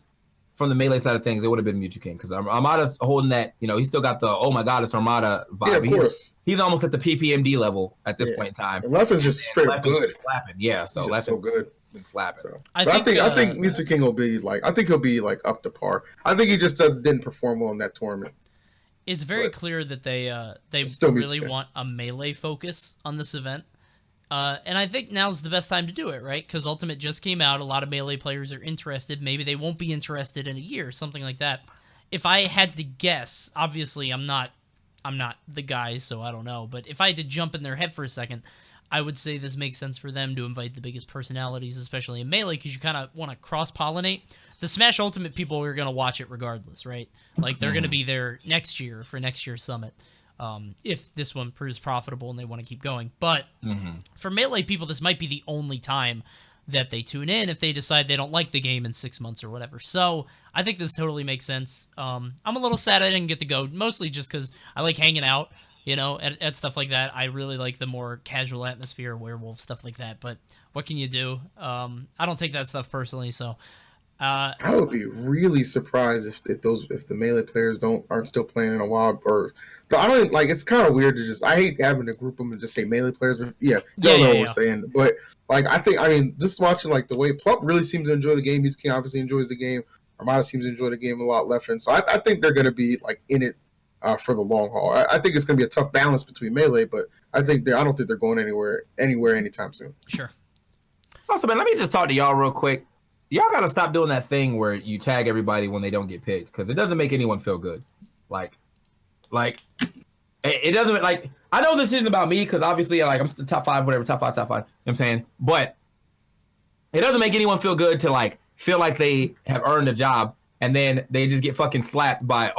from the melee side of things, it would have been Mewtwo King because Armada's holding that. He's still got the oh my god, it's Armada vibe. Yeah, of course. He's almost at the PPMD level at this point in time. And Leffen's just straight up good. Slapping. Yeah, so Leffen's so good. Been slapping. So. I think Mewtwo King will be like. I think he'll be like up to par. I think he just didn't perform well in that tournament. It's very clear that they really want a melee focus on this event. And I think now's the best time to do it, right? Because Ultimate just came out. A lot of melee players are interested. Maybe they won't be interested in a year, something like that. If I had to guess, obviously I'm not the guy, so I don't know. But if I had to jump in their head for a second, I would say this makes sense for them to invite the biggest personalities, especially in melee, because you kind of want to cross-pollinate. The Smash Ultimate people are going to watch it regardless, right? Like, they're going to be there next year for next year's Summit. If this one proves profitable and they want to keep going. But for melee people, this might be the only time that they tune in if they decide they don't like the game in 6 months or whatever. So I think this totally makes sense. I'm a little sad I didn't get to go, mostly just because I like hanging out, at stuff like that. I really like the more casual atmosphere, werewolf, stuff like that. But what can you do? I don't take that stuff personally, so... I would be really surprised if the melee players aren't still playing in a while. Or I don't like. It's kind of weird to just. I hate having to group them and just say melee players. But yeah, you know what we're saying. But like, just watching like the way Plump really seems to enjoy the game. Mewtwo King obviously enjoys the game. Armada seems to enjoy the game a lot. Leffen. So I think they're going to be like in it for the long haul. I think it's going to be a tough balance between melee, but I don't think they're going anywhere anytime soon. Sure. Also, man, let me just talk to y'all real quick. Y'all gotta stop doing that thing where you tag everybody when they don't get picked because it doesn't make anyone feel good. Like it doesn't like. I know this isn't about me because obviously like I'm still top 5, whatever, top 5. You know what I'm saying? But it doesn't make anyone feel good to like feel like they have earned a job and then they just get fucking slapped by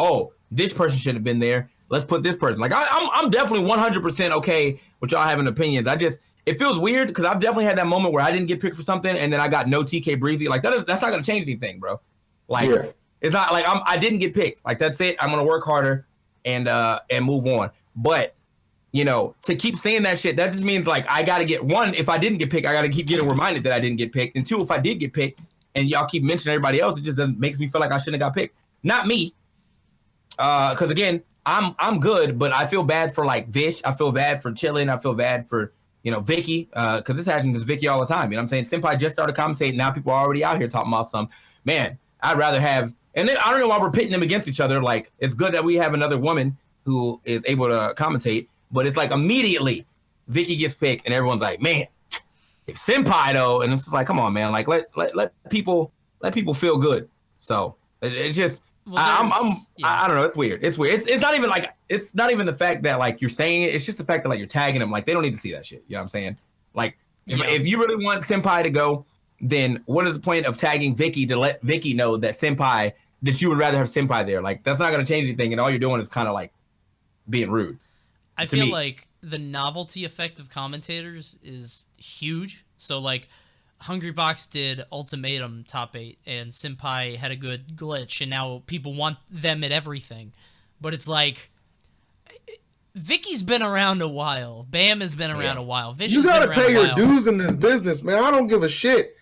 this person should have been there. Let's put this person. Like I'm definitely 100% okay with y'all having opinions. It feels weird because I've definitely had that moment where I didn't get picked for something and then I got no TKbreezy. Like that's not gonna change anything, bro. Like It's not like I didn't get picked. Like that's it. I'm gonna work harder and move on. But you know, to keep saying that shit, that just means like I gotta get one. If I didn't get picked, I gotta keep getting reminded that I didn't get picked. And two, if I did get picked, and y'all keep mentioning everybody else, it just makes me feel like I shouldn't have got picked. Not me. Because again, I'm good, but I feel bad for like Vish. I feel bad for Chillin. I feel bad for, you know, Vicky. Because this happens to Vicky all the time. You know what I'm saying? Senpai just started commentating. Now people are already out here talking about some. Man, I'd rather have. And then I don't know why we're pitting them against each other. Like, it's good that we have another woman who is able to commentate, but it's like immediately Vicky gets picked and everyone's like, man, if Senpai though, and it's just like, come on, man, like let people feel good. So it just, Well, I don't know, it's weird. It's weird. It's not even like, it's not even the fact that like you're saying it. It's just the fact that like you're tagging them. Like they don't need to see that shit. You know what I'm saying? Like if you really want Senpai to go, then what is the point of tagging Vicky to let Vicky know that you would rather have Senpai there? Like that's not going to change anything, and all you're doing is kind of like being rude. I feel like the novelty effect of commentators is huge. So like Hungry Box did Ultimatum top 8 and Senpai had a good glitch and now people want them at everything. But it's like Vicky's been around a while. Bam has been around a while. Vish you gotta pay your dues in this business, man. I don't give a shit.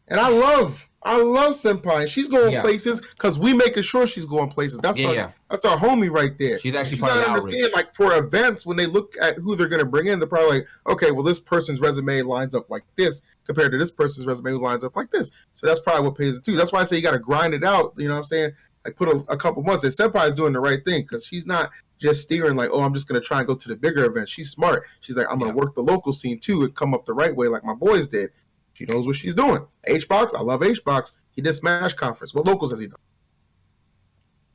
And I love Senpai. She's going places because we making sure she's going places. That's our homie right there. She's actually you gotta understand, like for events, when they look at who they're gonna bring in, they're probably like, okay, well this person's resume lines up like this compared to this person's resume who lines up like this. So that's probably what pays it too. That's why I say you gotta grind it out. You know what I'm saying? Like put a couple months. And Senpai is doing the right thing because she's not just steering like, oh, I'm just gonna try and go to the bigger event. She's smart. She's like, I'm gonna work the local scene too and come up the right way like my boys did. She knows what she's doing. H-Box, I love H-Box. He did Smash Conference. What locals has he done?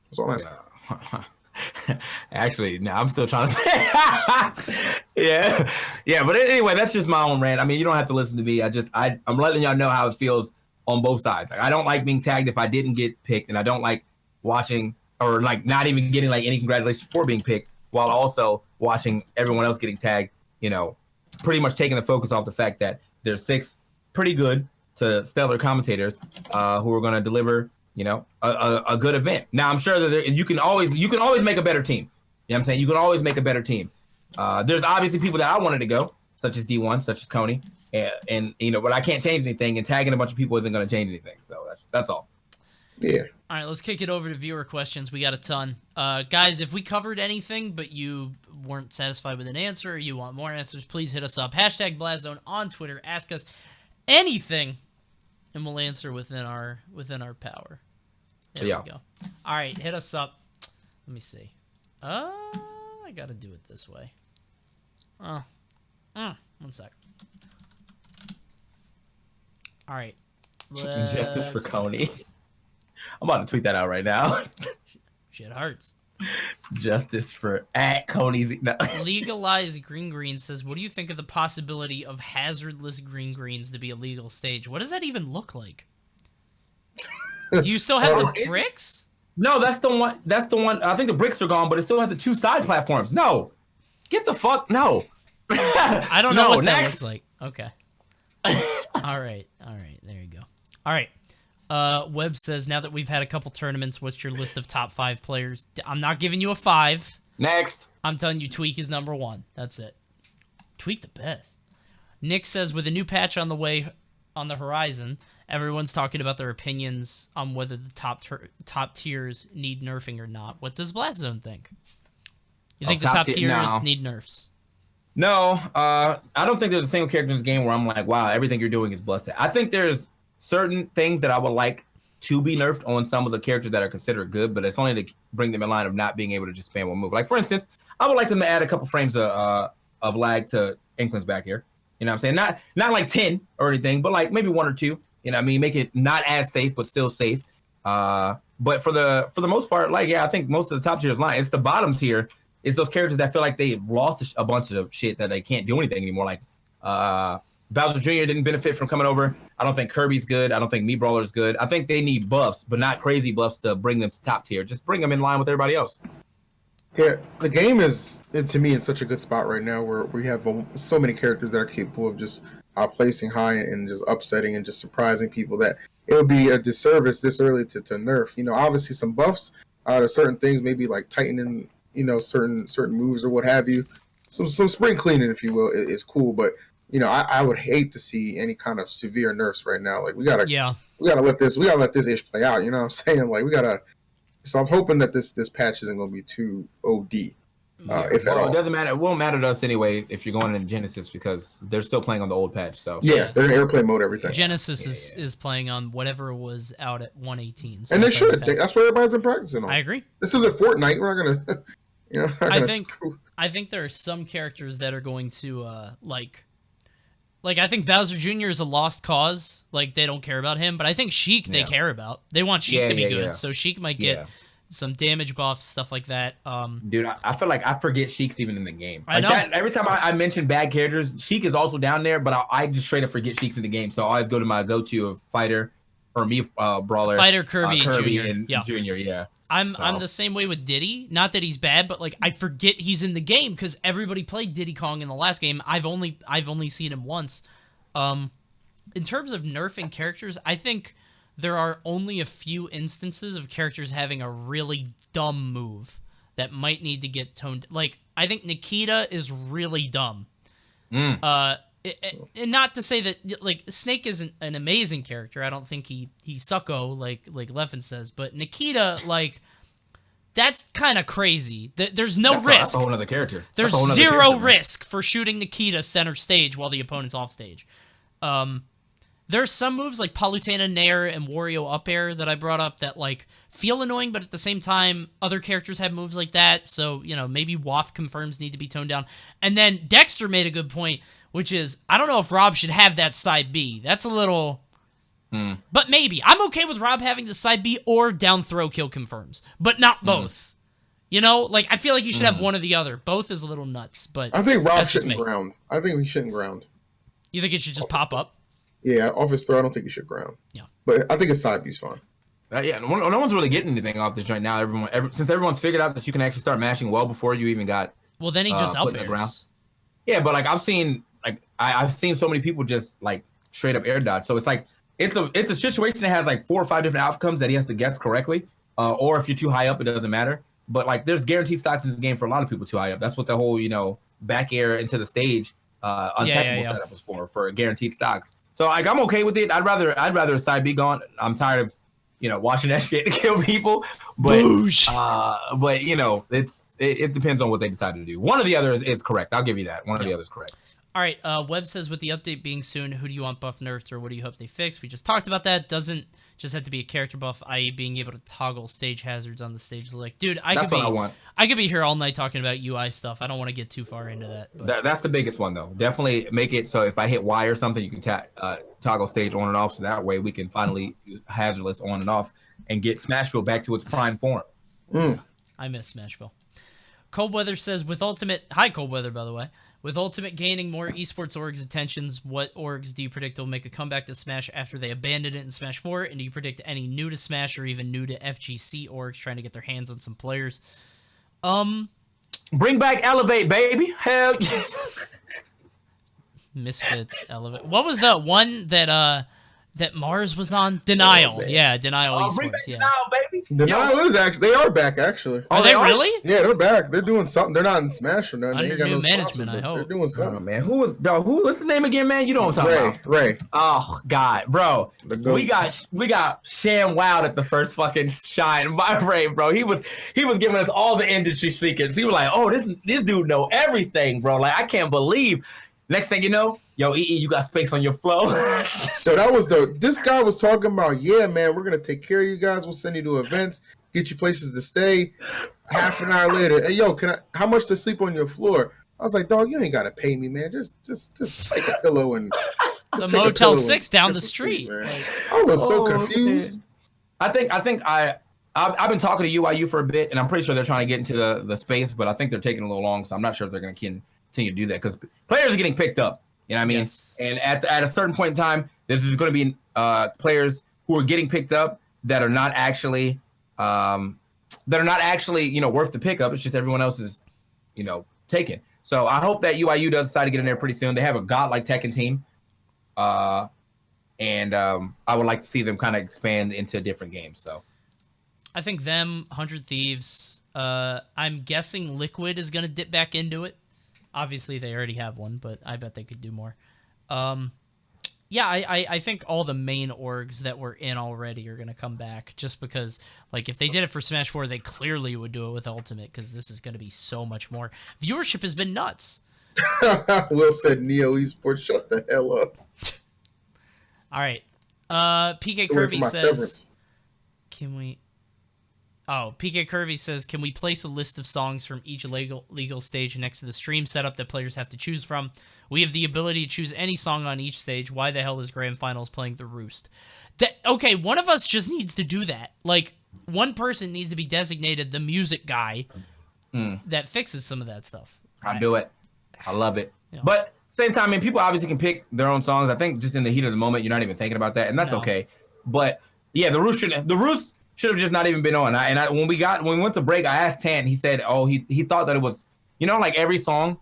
That's all I'm asking. Actually, no, I'm still trying to. yeah. But anyway, that's just my own rant. I mean, you don't have to listen to me. I'm letting y'all know how it feels on both sides. Like, I don't like being tagged if I didn't get picked, and I don't like watching or like not even getting like any congratulations for being picked, while also watching everyone else getting tagged. You know, pretty much taking the focus off the fact that there's 6 pretty good to stellar commentators who are going to deliver, you know, a good event. Now, I'm sure that you can always make a better team. You know what I'm saying? You can always make a better team. There's obviously people that I wanted to go, such as D1, such as Coney, and you know, but I can't change anything, and tagging a bunch of people isn't going to change anything. So that's all. Yeah. All right, let's kick it over to viewer questions. We got a ton. Guys, if we covered anything but you weren't satisfied with an answer or you want more answers, please hit us up. #BlastZone on Twitter. Ask us anything, and we'll answer within our power. There we go. All right, hit us up. Let me see. I gotta do it this way. One sec. All right. Justice for Coney. I'm about to tweet that out right now. Shit hurts. Justice for @Coney's. No. Legalized Green Green says, what do you think of the possibility of hazardless green greens to be a legal stage? What does that even look like? Do you still have the bricks? No, that's the one. That's the one. I think the bricks are gone, but it still has the 2 side platforms. No. Get the fuck. No. I don't know what that looks like. Okay. All right. There you go. All right. Webb says, now that we've had a couple tournaments, what's your list of top 5 players? I'm not giving you a 5. Next. I'm telling you Tweek is number 1. That's it. Tweek the best. Nick says, with a new patch on the way, on the horizon, everyone's talking about their opinions on whether the top tiers need nerfing or not. What does BlastZone think? You think the top tiers need nerfs? No. I don't think there's a single character in this game where I'm like, wow, everything you're doing is busted. I think there's certain things that I would like to be nerfed on some of the characters that are considered good, but it's only to bring them in line of not being able to just spam one move. Like, for instance, I would like them to add a couple frames of lag to Inkling's back here. You know what I'm saying? Not like 10 or anything, but like maybe 1 or 2. You know what I mean? Make it not as safe, but still safe. But for the most part, like, yeah, I think most of the top tier is line. It's the bottom tier. It's those characters that feel like they've lost a bunch of shit that they can't do anything anymore. Like, Bowser Jr. didn't benefit from coming over. I don't think Kirby's good. I don't think Me Brawler's good. I think they need buffs, but not crazy buffs to bring them to top tier. Just bring them in line with everybody else. Yeah, the game is to me in such a good spot right now where we have so many characters that are capable of just placing high and just upsetting and just surprising people that it would be a disservice this early to nerf. Obviously some buffs to certain things, maybe like tightening, certain moves or what have you. Some spring cleaning, if you will, is cool. But I would hate to see any kind of severe nerfs right now. Like we gotta let this ish play out. You know what I'm saying? Like we gotta. So I'm hoping that this patch isn't gonna be too OD. If at all. It doesn't matter. It won't matter to us anyway if you're going into Genesis because they're still playing on the old patch. So they're in airplay mode, everything. Genesis is playing on whatever was out at 118. So and they should. That's what everybody's been practicing on. I agree. This isn't Fortnite. We're not gonna. I think there are some characters that are going to like I think Bowser Jr. is a lost cause. Like they don't care about him, but I think Sheik they care about. They want Sheik to be good, so Sheik might get some damage buffs, stuff like that. Dude, I feel like I forget Sheik's even in the game. I know. Every time I mention bad characters, Sheik is also down there, but I just straight up forget Sheik's in the game. So I always go to my go-to of fighter, or me, brawler. Fighter, Kirby and Jr. Junior, I'm the same way with Diddy. Not that he's bad, but like I forget he's in the game because everybody played Diddy Kong in the last game. I've only seen him once. In terms of nerfing characters, I think there are only a few instances of characters having a really dumb move that might need to get toned. Like, I think Nikita is really dumb. And not to say that, like, Snake isn't an amazing character. I don't think he's sucko, like Leffen says. But Nikita, like, that's kind of crazy. There's no risk. That's a whole other character. There's zero risk for shooting Nikita center stage while the opponent's off stage. There's some moves like Palutena, Nair, and Wario up air that I brought up that like feel annoying, but at the same time, other characters have moves like that. So, maybe WAF confirms need to be toned down. And then Dexter made a good point, which is, I don't know if Rob should have that side B. That's a little... But maybe. I'm okay with Rob having the side B or down throw kill confirms, but not both. I feel like you should have one or the other. Both is a little nuts, but I think Rob shouldn't ground. I think he shouldn't ground. You think it should just pop up? Yeah, off his throw, I don't think he should ground. Yeah. But I think his side B's fine. No one's really getting anything off this joint now. Since everyone's figured out that you can actually start mashing well before you even got. Well, then he just up airs. Yeah, but like I've seen so many people just like straight up air dodge. So it's like it's a situation that has like 4 or 5 different outcomes that he has to guess correctly. Or if you're too high up, it doesn't matter. But like there's guaranteed stocks in this game for a lot of people too high up. That's what the whole back air into the stage untappable setup was for guaranteed stocks. So like I'm okay with it. I'd rather side B gone. I'm tired of watching that shit kill people. But it depends on what they decide to do. One or the other is correct. I'll give you that. One or the other is correct. All right. Webb says, with the update being soon, who do you want buff nerfed or what do you hope they fix? We just talked about that. Doesn't just have to be a character buff, i.e. being able to toggle stage hazards on the stage. Like, dude, I could be here all night talking about UI stuff. I don't want to get too far into that. But. That's the biggest one, though. Definitely make it so if I hit Y or something, you can toggle stage on and off. So that way we can finally hazardless on and off and get Smashville back to its prime form. I miss Smashville. Cold Weather says, with Ultimate... Hi, Cold Weather, by the way. With Ultimate gaining more esports orgs' attentions, what orgs do you predict will make a comeback to Smash after they abandoned it in Smash 4? And do you predict any new to Smash or even new to FGC orgs trying to get their hands on some players? Bring back Elevate, baby. Hell yeah. Misfits, Elevate. What was the one that Mars was on? Denial. Yeah, Denial Esports. Bring back yeah. Denial, baby. Denial is actually, they are back actually. Are they really? Yeah, they're back. They're doing something. They're not in Smash or nothing. Under new management, I hope. They're doing something. Oh, man, what's the name again, man? You know what I'm talking about. Ray. Oh God, bro. We got Sham Wild at the first fucking shine by Ray, bro. He was giving us all the industry secrets. He was like, oh, this dude know everything, bro. Like I can't believe. Next thing you know, yo, EE, you got space on your flow. So this guy was talking about, yeah, man, we're gonna take care of you guys. We'll send you to events, get you places to stay. Half an hour later, hey, yo, how much to sleep on your floor? I was like, dog, you ain't gotta pay me, man. Just take a pillow and the Motel 6 down the street. I was so confused. Man. I think I've been talking to UIU for a bit, and I'm pretty sure they're trying to get into the space, but I think they're taking a little long, so I'm not sure if they're gonna continue to do that because players are getting picked up. You know what I mean? Yes. And at a certain point in time, there's going to be players who are getting picked up that are not actually worth the pickup. It's just everyone else is, taken. So I hope that UIU does decide to get in there pretty soon. They have a godlike Tekken team. and I would like to see them kind of expand into different games. So I think them, 100 Thieves. I'm guessing Liquid is going to dip back into it. Obviously, they already have one, but I bet they could do more. Yeah, I think all the main orgs that were in already are going to come back just because, like, if they did it for Smash 4, they clearly would do it with Ultimate because this is going to be so much more. Viewership has been nuts. Will said Neo Esports, shut the hell up. All right. PK Kirby says, severance. can we... Oh, PK Kirby says, can we place a list of songs from each legal stage next to the stream setup that players have to choose from? We have the ability to choose any song on each stage. Why the hell is Grand Finals playing The Roost? Okay, one of us just needs to do that. Like, one person needs to be designated the music guy that fixes some of that stuff. I'll do it. I love it. Yeah. But same time, I mean, people obviously can pick their own songs. I think just in the heat of the moment, you're not even thinking about that, and that's okay. But yeah, the Roost should have just not even been on. When we went to break, I asked Tan. He said, "Oh, he thought that it was, like every song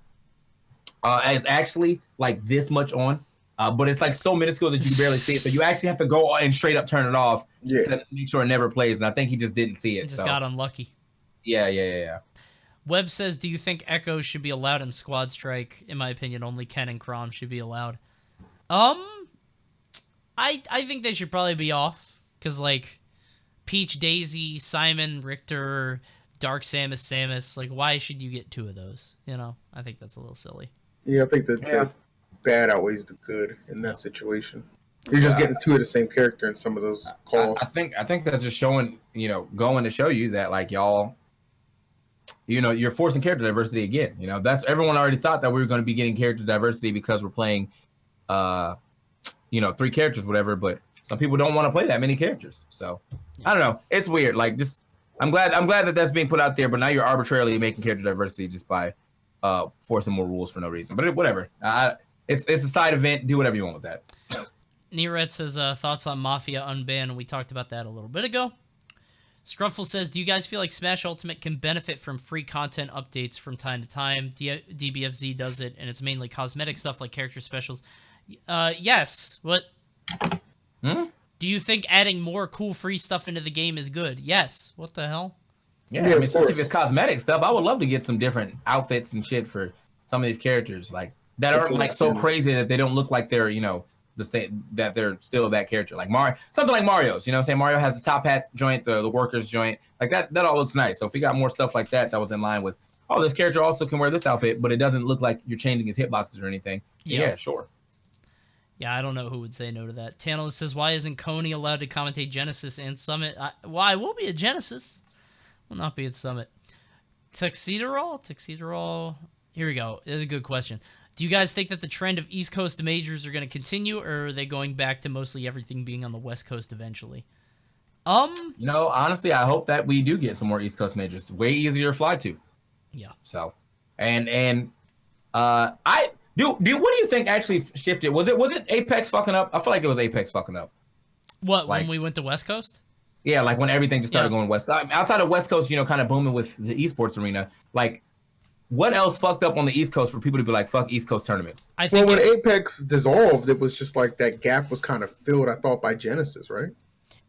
is actually like this much on, but it's like so minuscule that you can barely see it. So you actually have to go and straight up turn it off to make sure it never plays. And I think he just didn't see it. He just got unlucky. Yeah. Webb says, "Do you think echoes should be allowed in Squad Strike? In my opinion, only Ken and Crom should be allowed." I think they should probably be off because like Peach, Daisy, Simon, Richter, Dark Samus, like why should you get two of those? I think that's a little silly. Yeah, I think that the bad outweighs the good in that situation. You're just getting two of the same character in some of those calls. I think that's just showing, going to show you that like y'all, you're forcing character diversity again. That's everyone already thought that we were going to be getting character diversity because we're playing, 3 characters, whatever. But some people don't want to play that many characters. So I don't know. It's weird. Like just, I'm glad that that's being put out there. But now you're arbitrarily making character diversity just by forcing more rules for no reason. But whatever. It's a side event. Do whatever you want with that. Neeret says thoughts on Mafia unban. We talked about that a little bit ago. Scruffle says, do you guys feel like Smash Ultimate can benefit from free content updates from time to time? DBFZ does it, and it's mainly cosmetic stuff like character specials. Yes. What? Do you think adding more cool free stuff into the game is good? Yes. What the hell? Yeah, I mean, especially if it's cosmetic stuff, I would love to get some different outfits and shit for some of these characters, like that are like so crazy that they don't look like they're, the same, that they're still that character. Like Mario, something like Mario's, say Mario has the top hat joint, the workers joint, like that all looks nice. So if we got more stuff like that was in line with, oh, this character also can wear this outfit, but it doesn't look like you're changing his hitboxes or anything. Yeah, sure. Yeah, I don't know who would say no to that. Tantalus says, why isn't Coney allowed to commentate Genesis and Summit? Why? We'll be at Genesis. Will not be at Summit. Tuxedo. Here we go. This is a good question. Do you guys think that the trend of East Coast majors are going to continue, or are they going back to mostly everything being on the West Coast eventually? Honestly, I hope that we do get some more East Coast majors. Way easier to fly to. Yeah. So, and what do you think actually shifted? Was it Apex fucking up? I feel like it was Apex fucking up. What, when we went to West Coast? Yeah, like when everything just started going West. Outside of West Coast, kind of booming with the esports arena. Like, what else fucked up on the East Coast for people to be like, fuck East Coast tournaments? I think when Apex dissolved, it was just like that gap was kind of filled, I thought, by Genesis, right?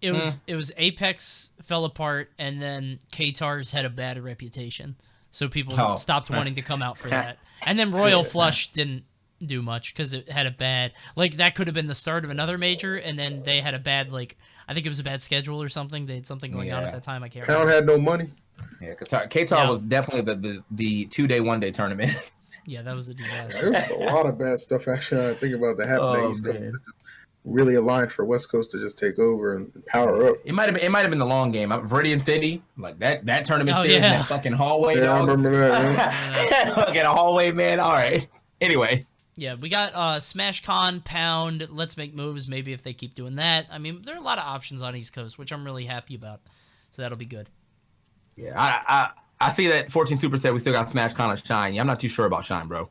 It was Apex fell apart, and then K-Tars had a bad reputation. So people stopped wanting to come out for that. And then Royal Flush didn't do much because it had a bad, like, that could have been the start of another major, and then they had a bad, like, I think it was a bad schedule or something. They had something going on at that time. I can't remember. Pound had no money. Yeah, K-Tar was definitely the 2-day, 1-day tournament. Yeah, that was a disaster. There's a lot of bad stuff, actually, I think about that happening. Really aligned for West Coast to just take over and power up. It might have been the long game. Viridian City, like that tournament series in that fucking hallway. Yeah, I remember that. Fucking a hallway, man. All right. Anyway. Yeah, we got Smash Con, Pound, Let's Make Moves, maybe if they keep doing that. I mean, there are a lot of options on East Coast, which I'm really happy about. So that'll be good. Yeah, I see that 14 Super said we still got Smash Con or Shine. Yeah, I'm not too sure about Shine, bro.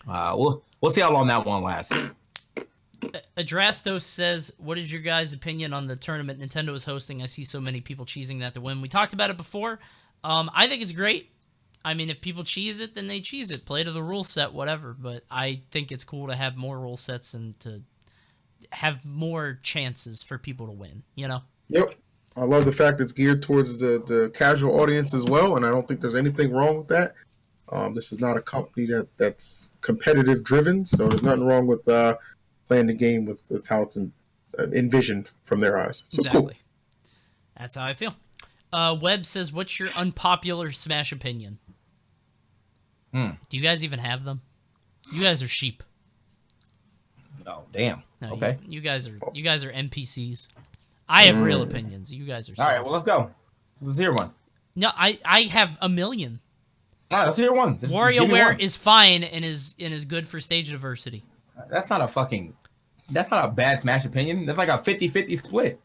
We'll see how long that one lasts. Adrastos says, what is your guys' opinion on the tournament Nintendo is hosting? I see so many people cheesing that to win. We talked about it before. I think it's great. I mean, if people cheese it, then they cheese it. Play to the rule set, whatever. But I think it's cool to have more rule sets and to have more chances for people to win. You know. Yep. I love the fact it's geared towards the casual audience as well, and I don't think there's anything wrong with that. This is not a company that's competitive driven, so there's nothing wrong with playing the game with how it's envisioned from their eyes. So exactly. It's cool. That's how I feel. Webb says, "What's your unpopular Smash opinion?" Do you guys even have them? You guys are sheep. Oh damn. No, okay. You guys are NPCs. I have real opinions. You guys are soft. All right, well, let's go. Let's hear one. No, I have a million. All right, let's hear one. WarioWare is fine and is good for stage diversity. That's not a bad Smash opinion. That's like a 50-50 split.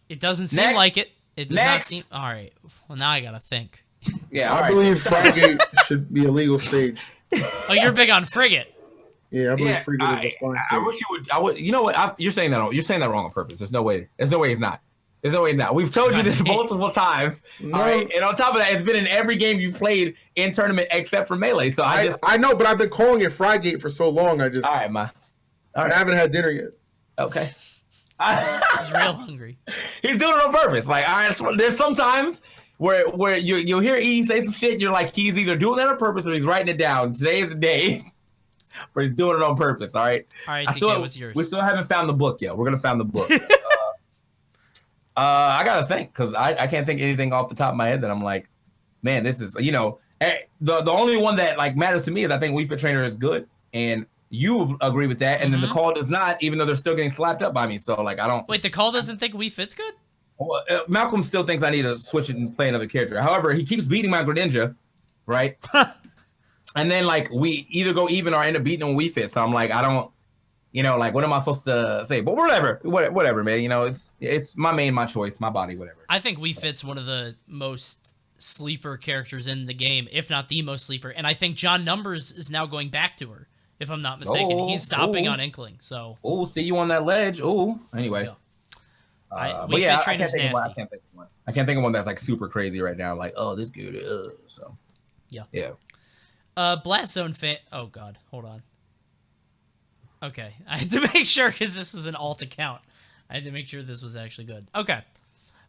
It doesn't seem like it. It does Next. not seem. All right. Well, now I gotta think. Yeah, I believe Frogate should be a legal stage. Oh, you're big on Frigate. Yeah, I believe Frigate is a fine stage. I wish you would. I would. You know what? You're saying that wrong on purpose. There's no way. There's no way he's not. There's no way he's not. We've told you this multiple times. No. All right, and on top of that, it's been in every game you played in tournament except for Melee. So I know, but I've been calling it Frogate for so long. All right, ma. All right. I haven't had dinner yet. Okay. He's real hungry. He's doing it on purpose. Like, all right, so there's sometimes where you'll hear E say some shit. And you're like, he's either doing that on purpose or he's writing it down. Today is the day where he's doing it on purpose. All right. All right, TK, what's yours? We still haven't found the book yet. We're gonna find the book. I gotta think because I can't think anything off the top of my head that I'm like, man, this is the only one that like matters to me is I think Wii Fit Trainer is good and you agree with that, and then the call does not, even though they're still getting slapped up by me. So like I don't. Wait, the call doesn't think Wii Fit's good? Well, Malcolm still thinks I need to switch it and play another character. However, he keeps beating my Greninja, right? And then like we either go even or end up beating him Wii Fit. So I'm like, I don't, like what am I supposed to say? But whatever, man. It's my choice, my body, whatever. I think Wii Fit's one of the most sleeper characters in the game, if not the most sleeper. And I think John Numbers is now going back to her, if I'm not mistaken. He's stopping on Inkling. So. Oh, see you on that ledge. Oh, anyway. Yeah. But yeah, I can't think of one. I can't think of one that's like super crazy right now. Like, oh, this good. So. Yeah. Blast Zone fan. Oh God, hold on. Okay, I had to make sure because this is an alt account. I had to make sure this was actually good. Okay.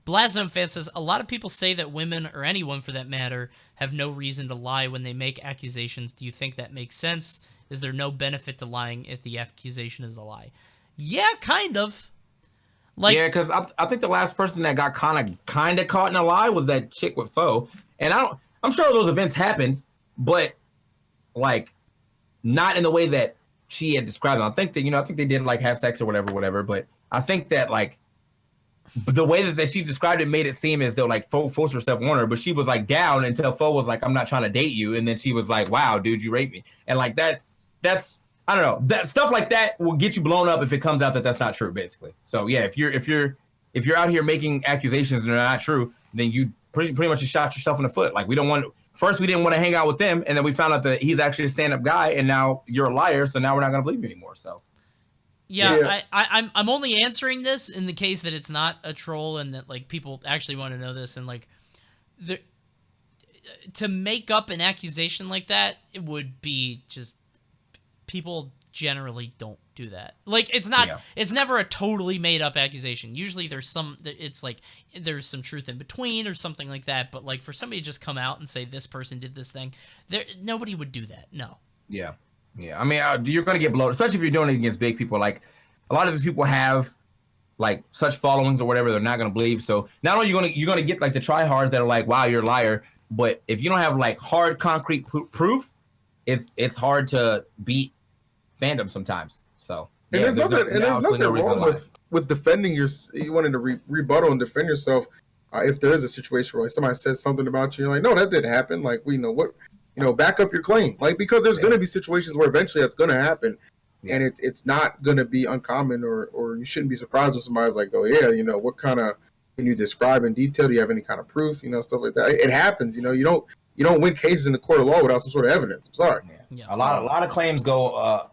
Blast Zone fan says a lot of people say that women or anyone for that matter have no reason to lie when they make accusations. Do you think that makes sense? Is there no benefit to lying if the accusation is a lie? Yeah, kind of. Like, yeah, because I think the last person that got kind of caught in a lie was that chick with Foe, and I'm sure those events happened, but like not in the way that she had described them. I think that I think they did like have sex or whatever. But I think that like the way that she described it made it seem as though like Foe forced herself on her, but she was like down until Foe was like, "I'm not trying to date you," and then she was like, "Wow, dude, you raped me," and like that's. I don't know. That stuff like that will get you blown up if it comes out that that's not true, basically. So yeah, if you're out here making accusations and they're not true, then you pretty much just shot yourself in the foot. Like we didn't want to hang out with them, and then we found out that he's actually a stand-up guy, and now you're a liar, so now we're not gonna believe you anymore. So yeah. I'm only answering this in the case that it's not a troll and that like people actually want to know this, and like to make up an accusation like that, it would be just. People generally don't do that. Like it's never a totally made up accusation. Usually there's some truth in between or something like that. But like for somebody to just come out and say this person did this thing, nobody would do that. No. Yeah. I mean, you're going to get blown, especially if you're doing it against big people. Like a lot of these people have like such followings or whatever, they're not going to believe. So not only you're going to get like the tryhards that are like, wow, you're a liar. But if you don't have like hard concrete proof, it's hard to beat fandom sometimes. So and there's nothing wrong with defending you wanting to rebuttal and defend yourself if there is a situation where like, somebody says something about you, you're like, no, that didn't happen. Like we know what back up your claim. Like because there's going to be situations where eventually that's going to happen, and it's not going to be uncommon or you shouldn't be surprised when somebody's like, oh yeah, what kind of can you describe in detail? Do you have any kind of proof? Stuff like that. It happens. You don't win cases in the court of law without some sort of evidence. I'm sorry. Yeah. A lot of claims go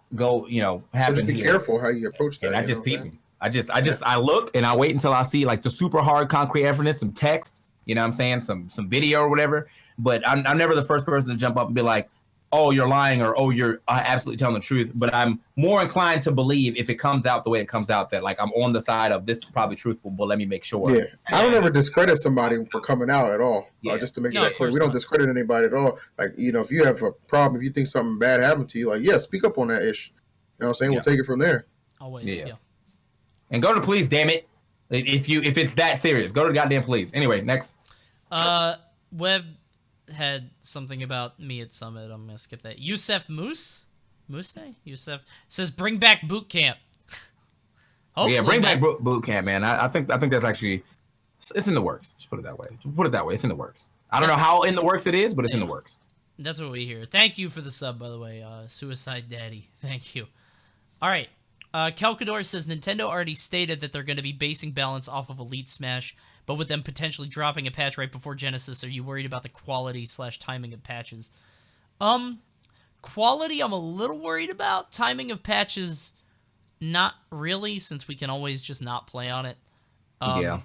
happen. So just be careful how you approach that. And I just peep them. I look and I wait until I see like the super hard concrete evidence, some text, what I'm saying, some video or whatever. But I'm never the first person to jump up and be like, oh, you're lying or oh, you're absolutely telling the truth. But I'm more inclined to believe if it comes out the way it comes out that like I'm on the side of this is probably truthful, but let me make sure. Yeah, I don't ever discredit somebody for coming out at all. Yeah. Just to make that clear, we don't discredit anybody at all. Like, you know, if you have a problem, if you think something bad happened to you, like, yeah, speak up on that issue. You know what I'm saying? We'll take it from there. Always. Yeah. And go to the police, damn it. If it's that serious, go to the goddamn police. Anyway, next. Webb had something about me at Summit. I'm gonna skip that. Yusef Yusef says bring back boot camp. Yeah, bring back boot camp, man. I think that's actually it's in the works. Just put it that way. It's in the works. I don't know how in the works it is, but it's in the works. That's what we hear. Thank you for the sub, by the way, Suicide Daddy. Thank you. All right. Calcador says Nintendo already stated that they're going to be basing balance off of Elite Smash, but with them potentially dropping a patch right before Genesis, are you worried about the quality/timing of patches? Quality I'm a little worried about. Timing of patches, not really, since we can always just not play on it. Yeah.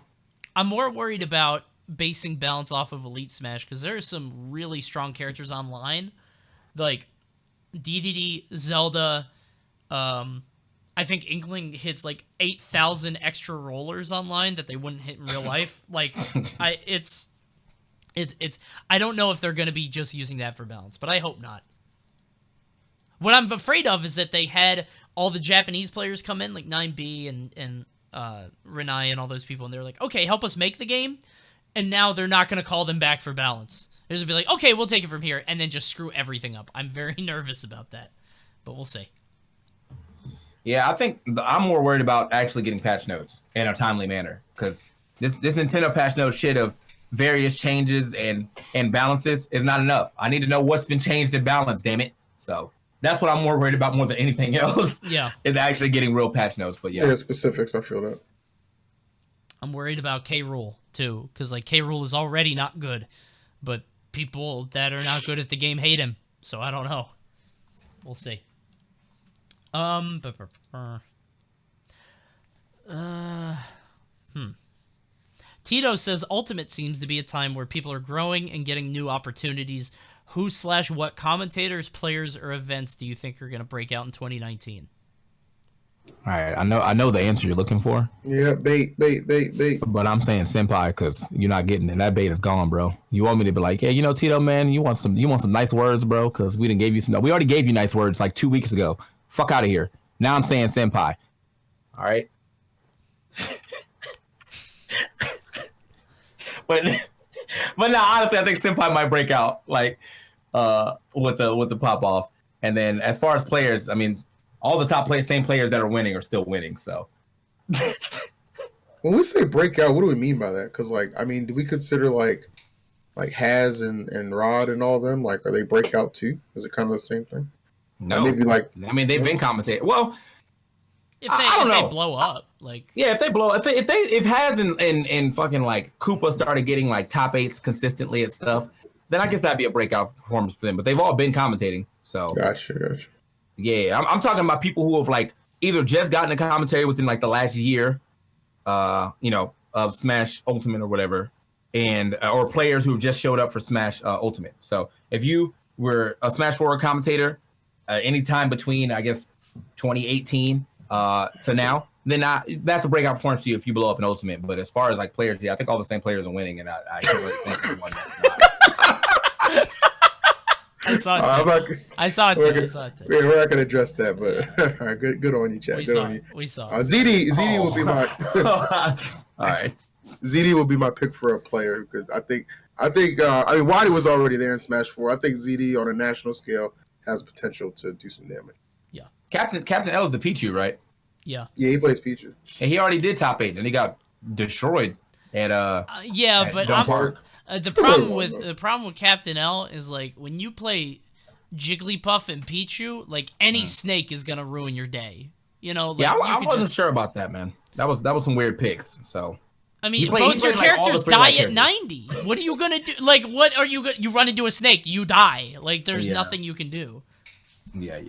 I'm more worried about basing balance off of Elite Smash, because there are some really strong characters online, like DDD, Zelda, I think Inkling hits like 8,000 extra rollers online that they wouldn't hit in real life. Like, I don't know if they're going to be just using that for balance, but I hope not. What I'm afraid of is that they had all the Japanese players come in, like 9B and Renai and all those people, and they're like, okay, help us make the game, and now they're not going to call them back for balance. They're just going to be like, okay, we'll take it from here, and then just screw everything up. I'm very nervous about that, but we'll see. Yeah, I think I'm more worried about actually getting patch notes in a timely manner, because this Nintendo patch note shit of various changes and balances is not enough. I need to know what's been changed in balance, damn it. So that's what I'm more worried about more than anything else. Yeah, is actually getting real patch notes. But yeah, specifics. I feel that. I'm worried about K. Rool too, because like K. Rool is already not good, but people that are not good at the game hate him. So I don't know. We'll see. Tito says Ultimate seems to be a time where people are growing and getting new opportunities. Who/what commentators, players, or events do you think are going to break out in 2019? All right, I know the answer you're looking for. Yeah, bait. But I'm saying senpai because you're not getting it. That bait is gone, bro. You want me to be like, hey, you know, Tito, man, you want some nice words, bro? Because we didn't give you some. We already gave you nice words like 2 weeks ago. Fuck out of here. Now I'm saying senpai. All right. but now honestly, I think senpai might break out like with the pop off. And then as far as players, I mean, all the same players that are winning are still winning. So when we say breakout, what do we mean by that? Because like, I mean, do we consider like Haz and Rod and all of them, like, are they breakout too? Is it kind of the same thing? No, maybe like I mean they've been commentating. Well, if they blow up, like if they blow, if Haz and fucking like Koopa started getting like top 8s consistently at stuff, then I guess that'd be a breakout performance for them. But they've all been commentating, so gotcha. Yeah, I'm talking about people who have like either just gotten a commentary within like the last year, of Smash Ultimate or whatever, and or players who just showed up for Smash Ultimate. So if you were a Smash 4 commentator anytime between, I guess, 2018 to now, then that's a breakout performance for you if you blow up in Ultimate. But as far as like players, yeah, I think all the same players are winning, and I can't really think of one that's not. I saw it too. Yeah, we're not gonna address that, but all right, good on you, chat. We saw. ZD will be my. All right. ZD will be my pick for a player because I think I mean Waddy was already there in Smash 4. I think ZD on a national scale has potential to do some damage. Yeah. Captain L is the Pichu, right? Yeah. Yeah, he plays Pichu. And he already did top 8, and he got destroyed at but the problem with Captain L is like when you play Jigglypuff and Pichu, like any snake is gonna ruin your day. You know, like, yeah, I wasn't sure about that, man. That was some weird picks. So I mean, both your characters die at 90. What are you gonna do? Like, what are you? You run into a snake, you die. Like, there's nothing you can do. Yeah.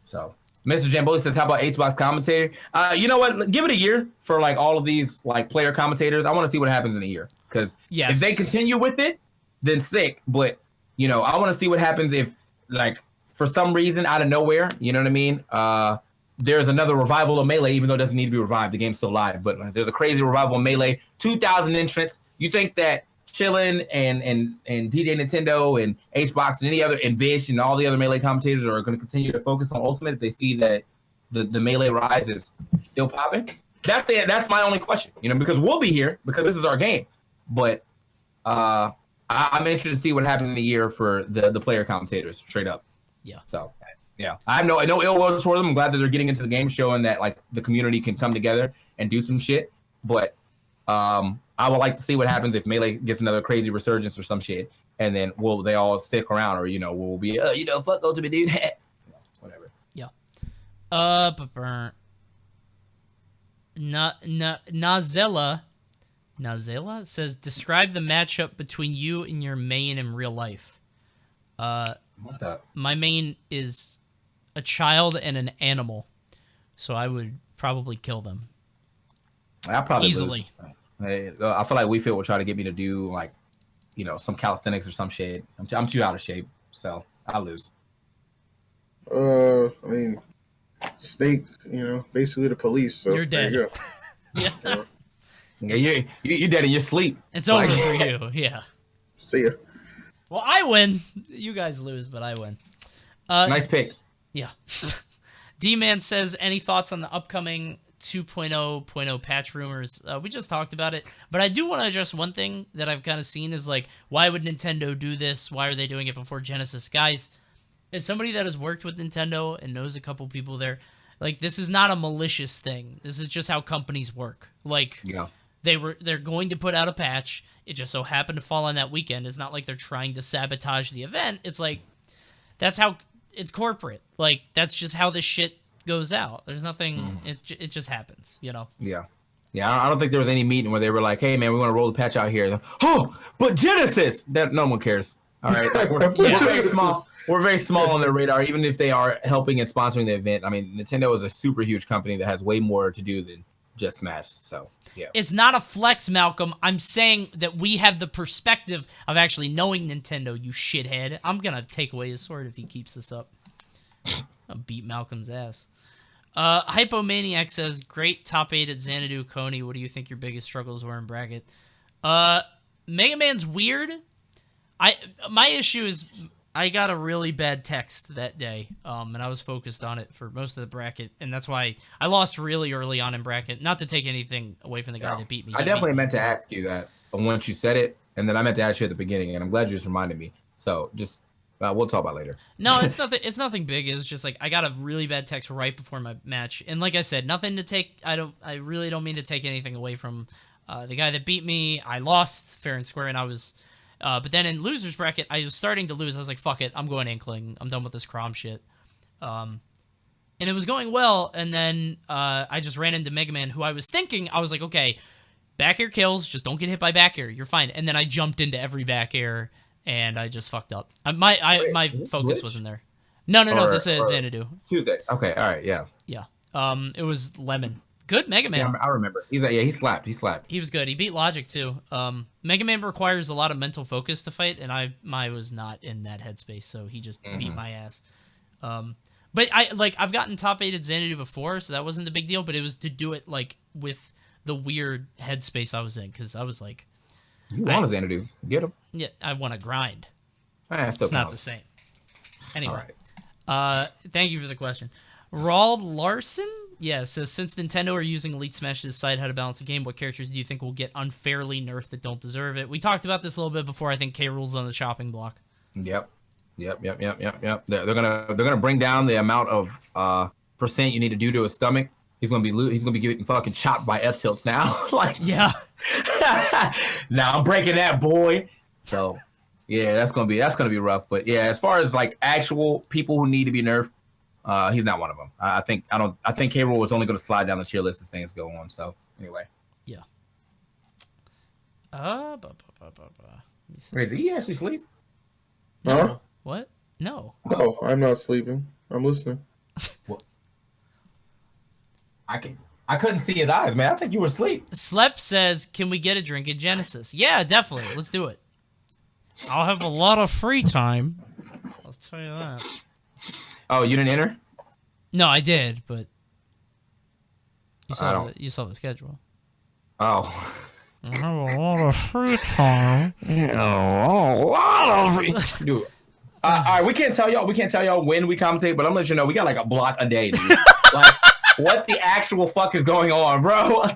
So, Mr. Jamboli says, "How about H-Box commentator? You know what? Give it a year for like all of these like player commentators. I want to see what happens in a year because if they continue with it, then sick. But I want to see what happens if like for some reason out of nowhere, you know what I mean? There's another revival of Melee, even though it doesn't need to be revived. The game's still live, but there's a crazy revival of Melee. 2,000 entrants. You think that Chillin and DJ Nintendo and HBox and any other and Vish and all the other Melee commentators are going to continue to focus on Ultimate if they see that the Melee rise is still popping? That's my only question, because we'll be here because this is our game. But I'm interested to see what happens in a year for the player commentators, straight up. Yeah. So, yeah, I have no ill will toward them. I'm glad that they're getting into the game, showing that like the community can come together and do some shit. But I would like to see what happens if Melee gets another crazy resurgence or some shit, and then will they all stick around, or we'll be fuck Ultimate dude, whatever. Yeah. Nazela says, describe the matchup between you and your main in real life. What the? My main is a child and an animal, so I would probably kill them. I probably easily. I feel like We Fit will try to get me to do like, some calisthenics or some shit. I'm too out of shape, so I'll lose. I mean, Snake, basically the police. So you're dead. There you go. Yeah. You're dead in your sleep. It's over for you. Yeah. See ya. Well, I win. You guys lose, but I win. Nice pick. Yeah. D-Man says, any thoughts on the upcoming 2.0.0 patch rumors? We just talked about it, but I do want to address one thing that I've kind of seen is like, why would Nintendo do this? Why are they doing it before Genesis? Guys, as somebody that has worked with Nintendo and knows a couple people there, like, this is not a malicious thing. This is just how companies work. Like, yeah. They're going to put out a patch. It just so happened to fall on that weekend. It's not like they're trying to sabotage the event. It's like, that's how it's corporate. Like, that's just how this shit goes out. There's nothing. It just happens. Yeah. I don't think there was any meeting where they were like, "Hey, man, we want to roll the patch out here." Oh, but Genesis. That no one cares. All right, like, we're very small. We're very small on their radar, even if they are helping and sponsoring the event. I mean, Nintendo is a super huge company that has way more to do than just Smash. So, yeah. It's not a flex, Malcolm. I'm saying that we have the perspective of actually knowing Nintendo, you shithead. I'm going to take away his sword if he keeps this up. I'll beat Malcolm's ass. Hypomaniac says, great top 8 at Xanadu. Coney, what do you think your biggest struggles were in bracket? Mega Man's weird. My issue is I got a really bad text that day, and I was focused on it for most of the bracket, and that's why I lost really early on in bracket. Not to take anything away from the guy that beat me. I definitely meant to ask you that once you said it, and then I meant to ask you at the beginning, and I'm glad you just reminded me. So just we'll talk about it later. No, it's nothing. It's nothing big. It's just like I got a really bad text right before my match, and like I said, nothing to take. I really don't mean to take anything away from the guy that beat me. I lost fair and square, and I was. But then in losers bracket, I was starting to lose. I was like, fuck it, I'm going Inkling. I'm done with this Crom shit. And it was going well, and then I just ran into Mega Man, who I was thinking, I was like, okay, back air kills, just don't get hit by back air, you're fine. And then I jumped into every back air, and I just fucked up. My focus wasn't there. No, this is Xanadu. Tuesday. Okay, all right, yeah. Yeah. It was Lemon. Good Mega Man. Yeah, I remember. He slapped. He was good. He beat Logic too. Mega Man requires a lot of mental focus to fight, and I was not in that headspace, so he just beat my ass. But I've gotten top 8 at Xanadu before, so that wasn't the big deal. But it was to do it like with the weird headspace I was in, because I was like, you want a Xanadu? Get him. Yeah, I want to grind. It's not the same. Anyway, thank you for the question. Rawld Larson. Yeah, says, since Nintendo are using Elite Smash to decide how to balance a game, what characters do you think will get unfairly nerfed that don't deserve it? We talked about this a little bit before. I think K. Rool's on the chopping block. Yep. They're gonna bring down the amount of percent you need to do to his stomach. He's gonna be getting fucking chopped by F tilts now. Yeah. Now I'm breaking that, boy. So yeah, that's gonna be rough. But yeah, as far as like actual people who need to be nerfed. He's not one of them. I think K. Rool is only going to slide down the tier list as things go on. So anyway. Yeah. Wait, did he actually sleep? No. Huh? What? No. No, I'm not sleeping. I'm listening. What? I couldn't see his eyes, man. I think you were asleep. Slep says, "Can we get a drink at Genesis?" Yeah, definitely. Let's do it. I'll have a lot of free time. I'll tell you that. Oh, you didn't enter? No, I did, but you I don't. you saw the schedule. Oh. I have a lot of free time. Dude. All right, we can't tell y'all when we commentate, but I'm gonna let you know we got like a block a day, dude. Like, what the actual fuck is going on, bro?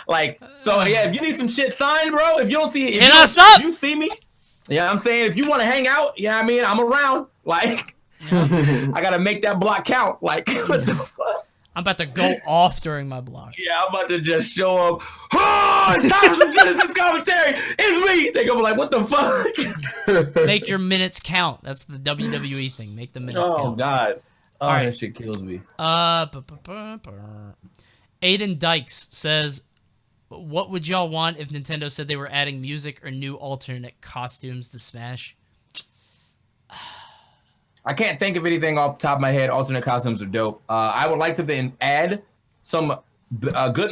Like, so yeah, if you need some shit signed, bro, if you don't see it, hit us up. You see me? Yeah, I'm saying if you want to hang out, yeah, I mean, I'm around. Like, I gotta make that block count. Like, what the fuck? I'm about to go off during my block. Yeah, I'm about to just show up. Oh, it's time for some Genesis commentary. It's me. They go like, what the fuck? Make your minutes count. That's the WWE thing. Make the minutes count. Oh God. Oh, all right. That shit kills me. Aiden Dykes says, what would y'all want if Nintendo said they were adding music or new alternate costumes to Smash? I can't think of anything off the top of my head. Alternate costumes are dope. I would like to then add some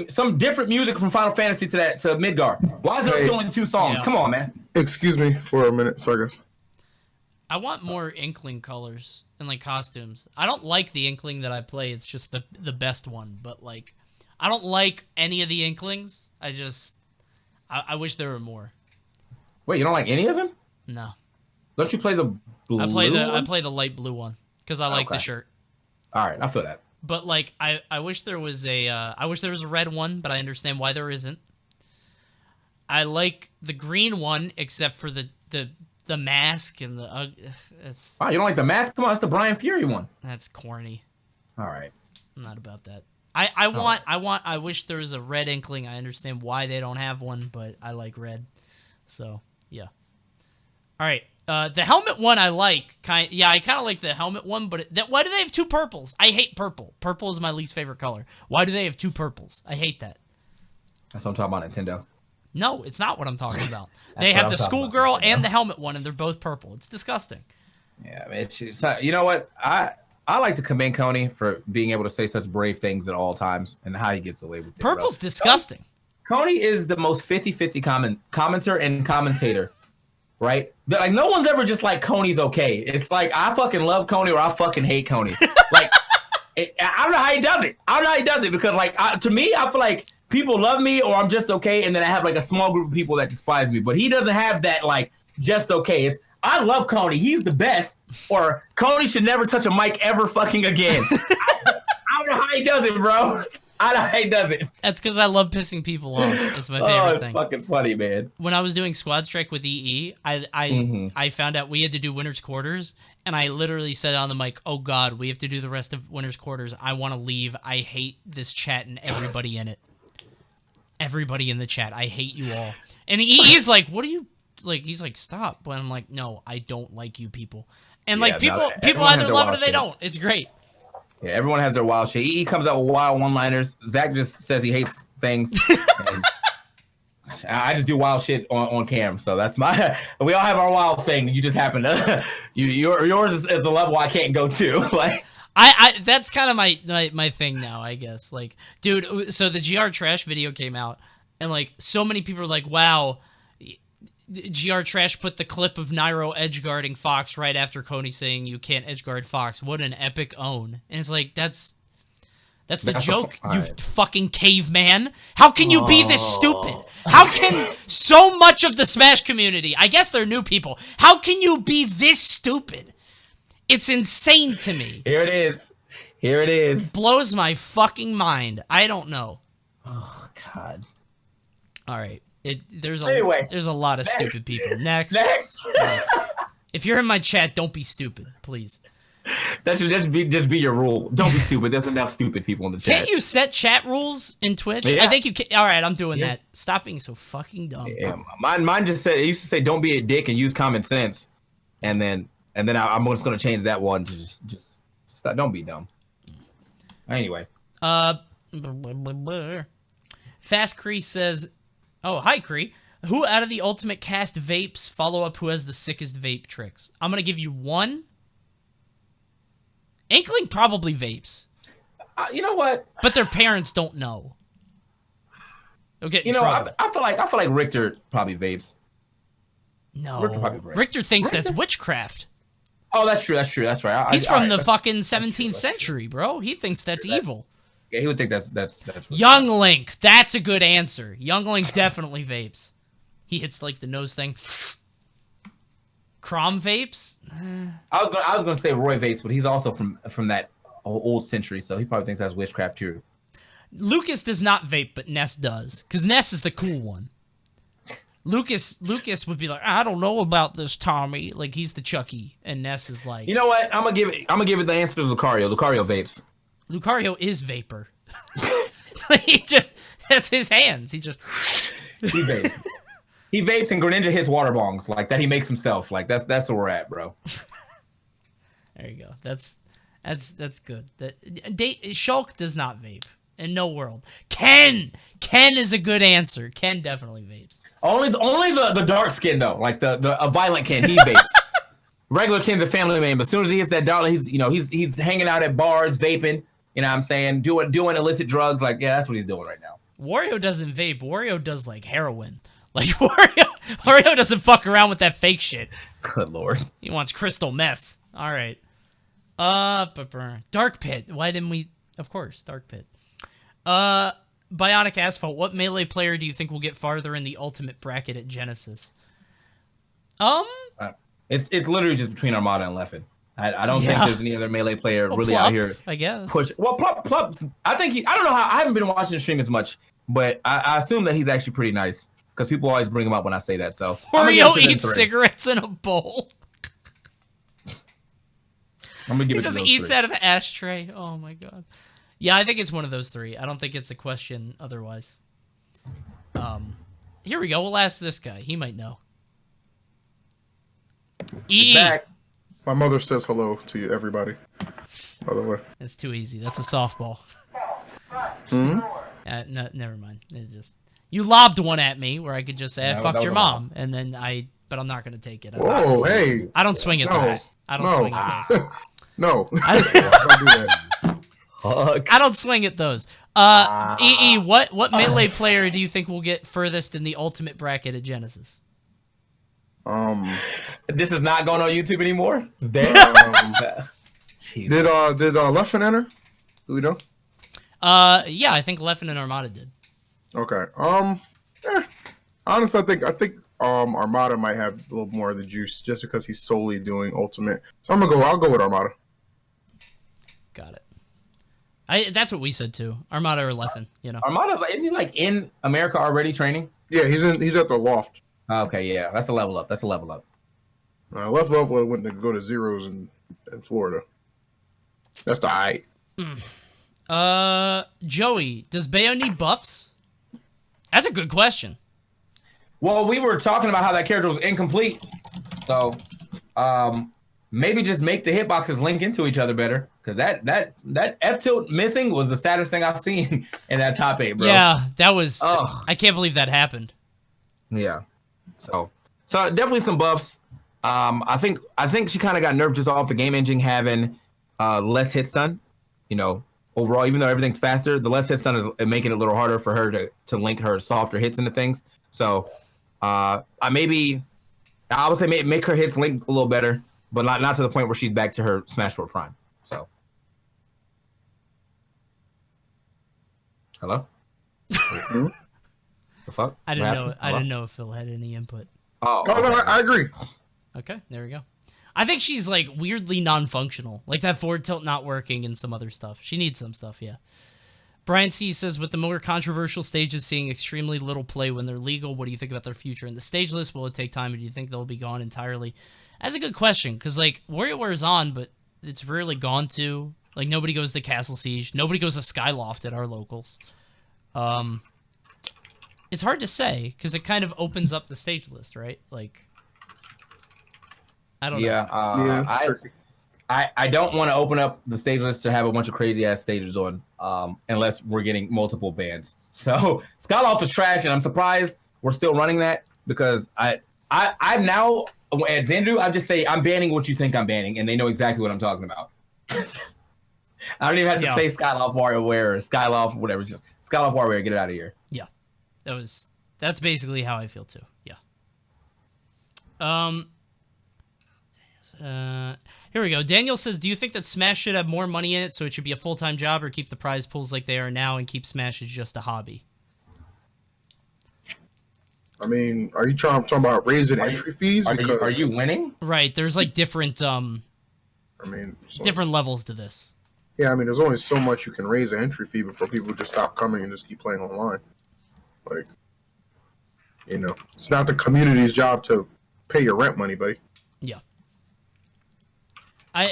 some different music from Final Fantasy to Midgar. Why is there still only 2 songs? Yeah. Come on, man. Excuse me for a minute. Sorry, guys. I want more Inkling colors and like costumes. I don't like the Inkling that I play. It's just the best one. But like, I don't like any of the Inklings. I wish there were more. Wait, you don't like any of them? No. Don't you play the blue I one? play the light blue one because I like the shirt. All right, I feel that. But like, I wish there was a red one, but I understand why there isn't. I like the green one, except for the mask and the it's. Wow, you don't like the mask? Come on, it's the Brian Fury one. That's corny. All right. I'm not about that. I wish there was a red Inkling. I understand why they don't have one, but I like red. So yeah. All right. The helmet one I like. I kind of like the helmet one, but why do they have 2 purples? I hate purple. Purple is my least favorite color. Why do they have 2 purples? I hate that. That's what I'm talking about, Nintendo. No, it's not what I'm talking about. They have the schoolgirl and the helmet one, and they're both purple. It's disgusting. Yeah, I mean, it's not, you know what? I like to commend Coney for being able to say such brave things at all times and how he gets away with it. Purple's disgusting. Coney is the most 50-50 commenter and commentator. Right? Like, no one's ever just like, Coney's okay. It's like, I fucking love Coney or I fucking hate Coney. Like, I don't know how he does it. I don't know how he does it because, like, to me, I feel like people love me or I'm just okay, and then I have, like, a small group of people that despise me. But he doesn't have that, like, just okay. It's, I love Coney. He's the best. Or, Coney should never touch a mic ever fucking again. I don't know how he does it, bro. I don't know how he does it. That's because I love pissing people off. It's my favorite thing. It's fucking funny, man. When I was doing Squad Strike with EE, I found out we had to do Winner's Quarters, and I literally said on the mic, oh God, we have to do the rest of Winner's Quarters. I want to leave. I hate this chat and everybody in it. Everybody in the chat. I hate you all. And EE's like, what are you... Like, he's like, stop. But I'm like, no, I don't like you people. And like, people either love it or they don't. It's great. Yeah, everyone has their wild shit. He comes out with wild one-liners. Zach just says he hates things. And I just do wild shit on cam. So that's my... We all have our wild thing. You just happen to... yours is the level I can't go to. Like, that's kind of my thing now, I guess. Like, dude, so the GR Trash video came out, and like, so many people are like, wow... GR Trash put the clip of Nairo edgeguarding Fox right after Coney saying you can't edgeguard Fox. What an epic own. And it's like, that's the joke, you fucking caveman. How can you be this stupid? How can so much of the Smash community, I guess they're new people, how can you be this stupid? It's insane to me. Here it is. Here it is. It blows my fucking mind. I don't know. Oh, God. All right. There's a lot of stupid people. Next. If you're in my chat, don't be stupid, please. That should just be your rule. Don't be stupid. There's enough stupid people in the chat. Can't you set chat rules in Twitch? Yeah. I think you can. All right, I'm doing that. Stop being so fucking dumb. Yeah, mine just said, it used to say don't be a dick and use common sense, and then I'm just gonna change that one to just stop. Don't be dumb. Anyway. Fast Cree says. Oh, hi, Cree. Who out of the Ultimate Cast vapes follow up who has the sickest vape tricks? I'm going to give you one. Inkling probably vapes. You know what? But their parents don't know. They'll get in trouble. I feel like Richter probably vapes. No. Richter thinks that's witchcraft. Oh, that's true. That's true. That's right. He's from the that's fucking true, 17th that's century, bro. He thinks that's evil. Yeah, he would think that's Young Link. That's a good answer. Young Link definitely vapes. He hits like the nose thing. Crom vapes? I was gonna say Roy vapes, but he's also from that old century, so he probably thinks that's witchcraft too. Lucas does not vape, but Ness does, because Ness is the cool one. Lucas would be like, I don't know about this, Tommy. Like he's the Chucky, and Ness is like, you know what? I'm gonna give it the answer to Lucario. Lucario vapes. Lucario is vapor. That's his hands. He vapes. He vapes and Greninja hits water bongs like that. He makes himself like that's where we're at, bro. There you go. That's good. Shulk does not vape in no world. Ken is a good answer. Ken definitely vapes. Only the dark skin though, like a violent Ken. He vapes. Regular Ken's a family man, but as soon as he hits that dollar, he's hanging out at bars vaping. You know what I'm saying? Doing illicit drugs. Like yeah, that's what he's doing right now. Wario doesn't vape. Wario does like heroin. Like Wario doesn't fuck around with that fake shit. Good lord. He wants crystal meth. All right. Dark Pit. Why didn't we? Of course, Dark Pit. Bionic Asphalt. What Melee player do you think will get farther in the ultimate bracket at Genesis? It's literally just between Armada and Leffen. I don't think there's any other Melee player really Plup, out here. I guess. Plup's. I think I don't know how. I haven't been watching the stream as much, but I assume that he's actually pretty nice. Because people always bring him up when I say that. So Wario eats cigarettes in a bowl. I'm gonna give he it just to those eats three. out of the ashtray. Oh my god. Yeah, I think it's one of those three. I don't think it's a question otherwise. Here we go. We'll ask this guy. He might know. Back. My mother says hello to you, everybody. By the way. That's too easy. That's a softball. Hmm? No, never mind. It just you lobbed one at me where I could just say I fucked your mom, and then but I'm not gonna take it. Whoa, hey! I don't swing at those. I don't swing at those. No, don't do that. I don't swing at those. What Melee player do you think will get furthest in the ultimate bracket at Genesis? This is not going on YouTube anymore. It's dead. Did Leffen enter? Do we know? Yeah, I think Leffen and Armada did. Okay. Honestly, I think Armada might have a little more of the juice just because he's solely doing ultimate. So I'll go with Armada. Got it. That's what we said too. Armada or Leffen, you know. Armada's isn't he like in America already training? Yeah, he's at the loft. Okay, yeah, that's a level up. Level up went to go to zeros in Florida. That's the height. Joey, does Bayo need buffs? That's a good question. Well, we were talking about how that character was incomplete, so maybe just make the hitboxes link into each other better. Because that F tilt missing was the saddest thing I've seen in that top 8, bro. Yeah, that was. I can't believe that happened. Yeah, so definitely some buffs. I think she kind of got nerfed just off the game engine having less hit stun. You know, overall, even though everything's faster, the less hit stun is making it a little harder for her to link her softer hits into things. So I would say make her hits link a little better, but not to the point where she's back to her Smash 4 prime. So. Hello? The fuck? I didn't know if Phil had any input. Oh, no, I agree. Okay, there we go. I think she's like weirdly non-functional, like that forward tilt not working and some other stuff. She needs some stuff, yeah. Brian C says, with the more controversial stages seeing extremely little play when they're legal, what do you think about their future in the stage list? Will it take time, or do you think they'll be gone entirely? That's a good question, because like WarioWare's on, but it's rarely gone to. Like nobody goes to Castle Siege, nobody goes to Skyloft at our locals. It's hard to say because it kind of opens up the stage list, right? Like, I don't know. Yeah, I don't want to open up the stage list to have a bunch of crazy ass stages on, unless we're getting multiple bans. So Skyloft is trash, and I'm surprised we're still running that because I'm now at Xandu. I just say I'm banning what you think I'm banning, and they know exactly what I'm talking about. I don't even have to say Skyloft WarioWare or Skyloft whatever. Just Skyloft WarioWare. Get it out of here. Yeah, that's basically how I feel too. Yeah. Here we go. Daniel says, do you think that Smash should have more money in it so it should be a full-time job, or keep the prize pools like they are now and keep Smash as just a hobby? I mean, are you talking about raising entry fees? Are you winning? Right. There's like different different levels to this. Yeah, I mean, there's only so much you can raise an entry fee before people just stop coming and just keep playing online. Like, it's not the community's job to pay your rent money, buddy. Yeah.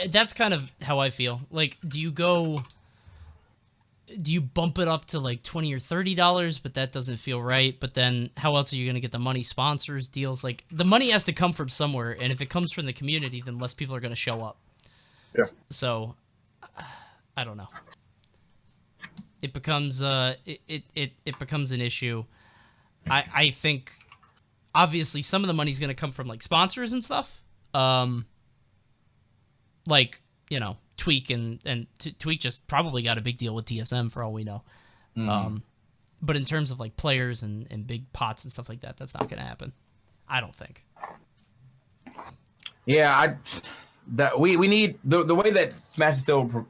That's kind of how I feel. Like, do you bump it up to like $20 or $30, but that doesn't feel right. But then how else are you going to get the money? Sponsors, deals, like the money has to come from somewhere. And if it comes from the community, then less people are going to show up. Yeah. So I don't know. It becomes it becomes an issue. I think obviously some of the money's going to come from like sponsors and stuff. Like, Tweek and Tweek just probably got a big deal with TSM for all we know. But in terms of like players and big pots and stuff like that, that's not going to happen. I don't think. Yeah, we need the way that Smash is still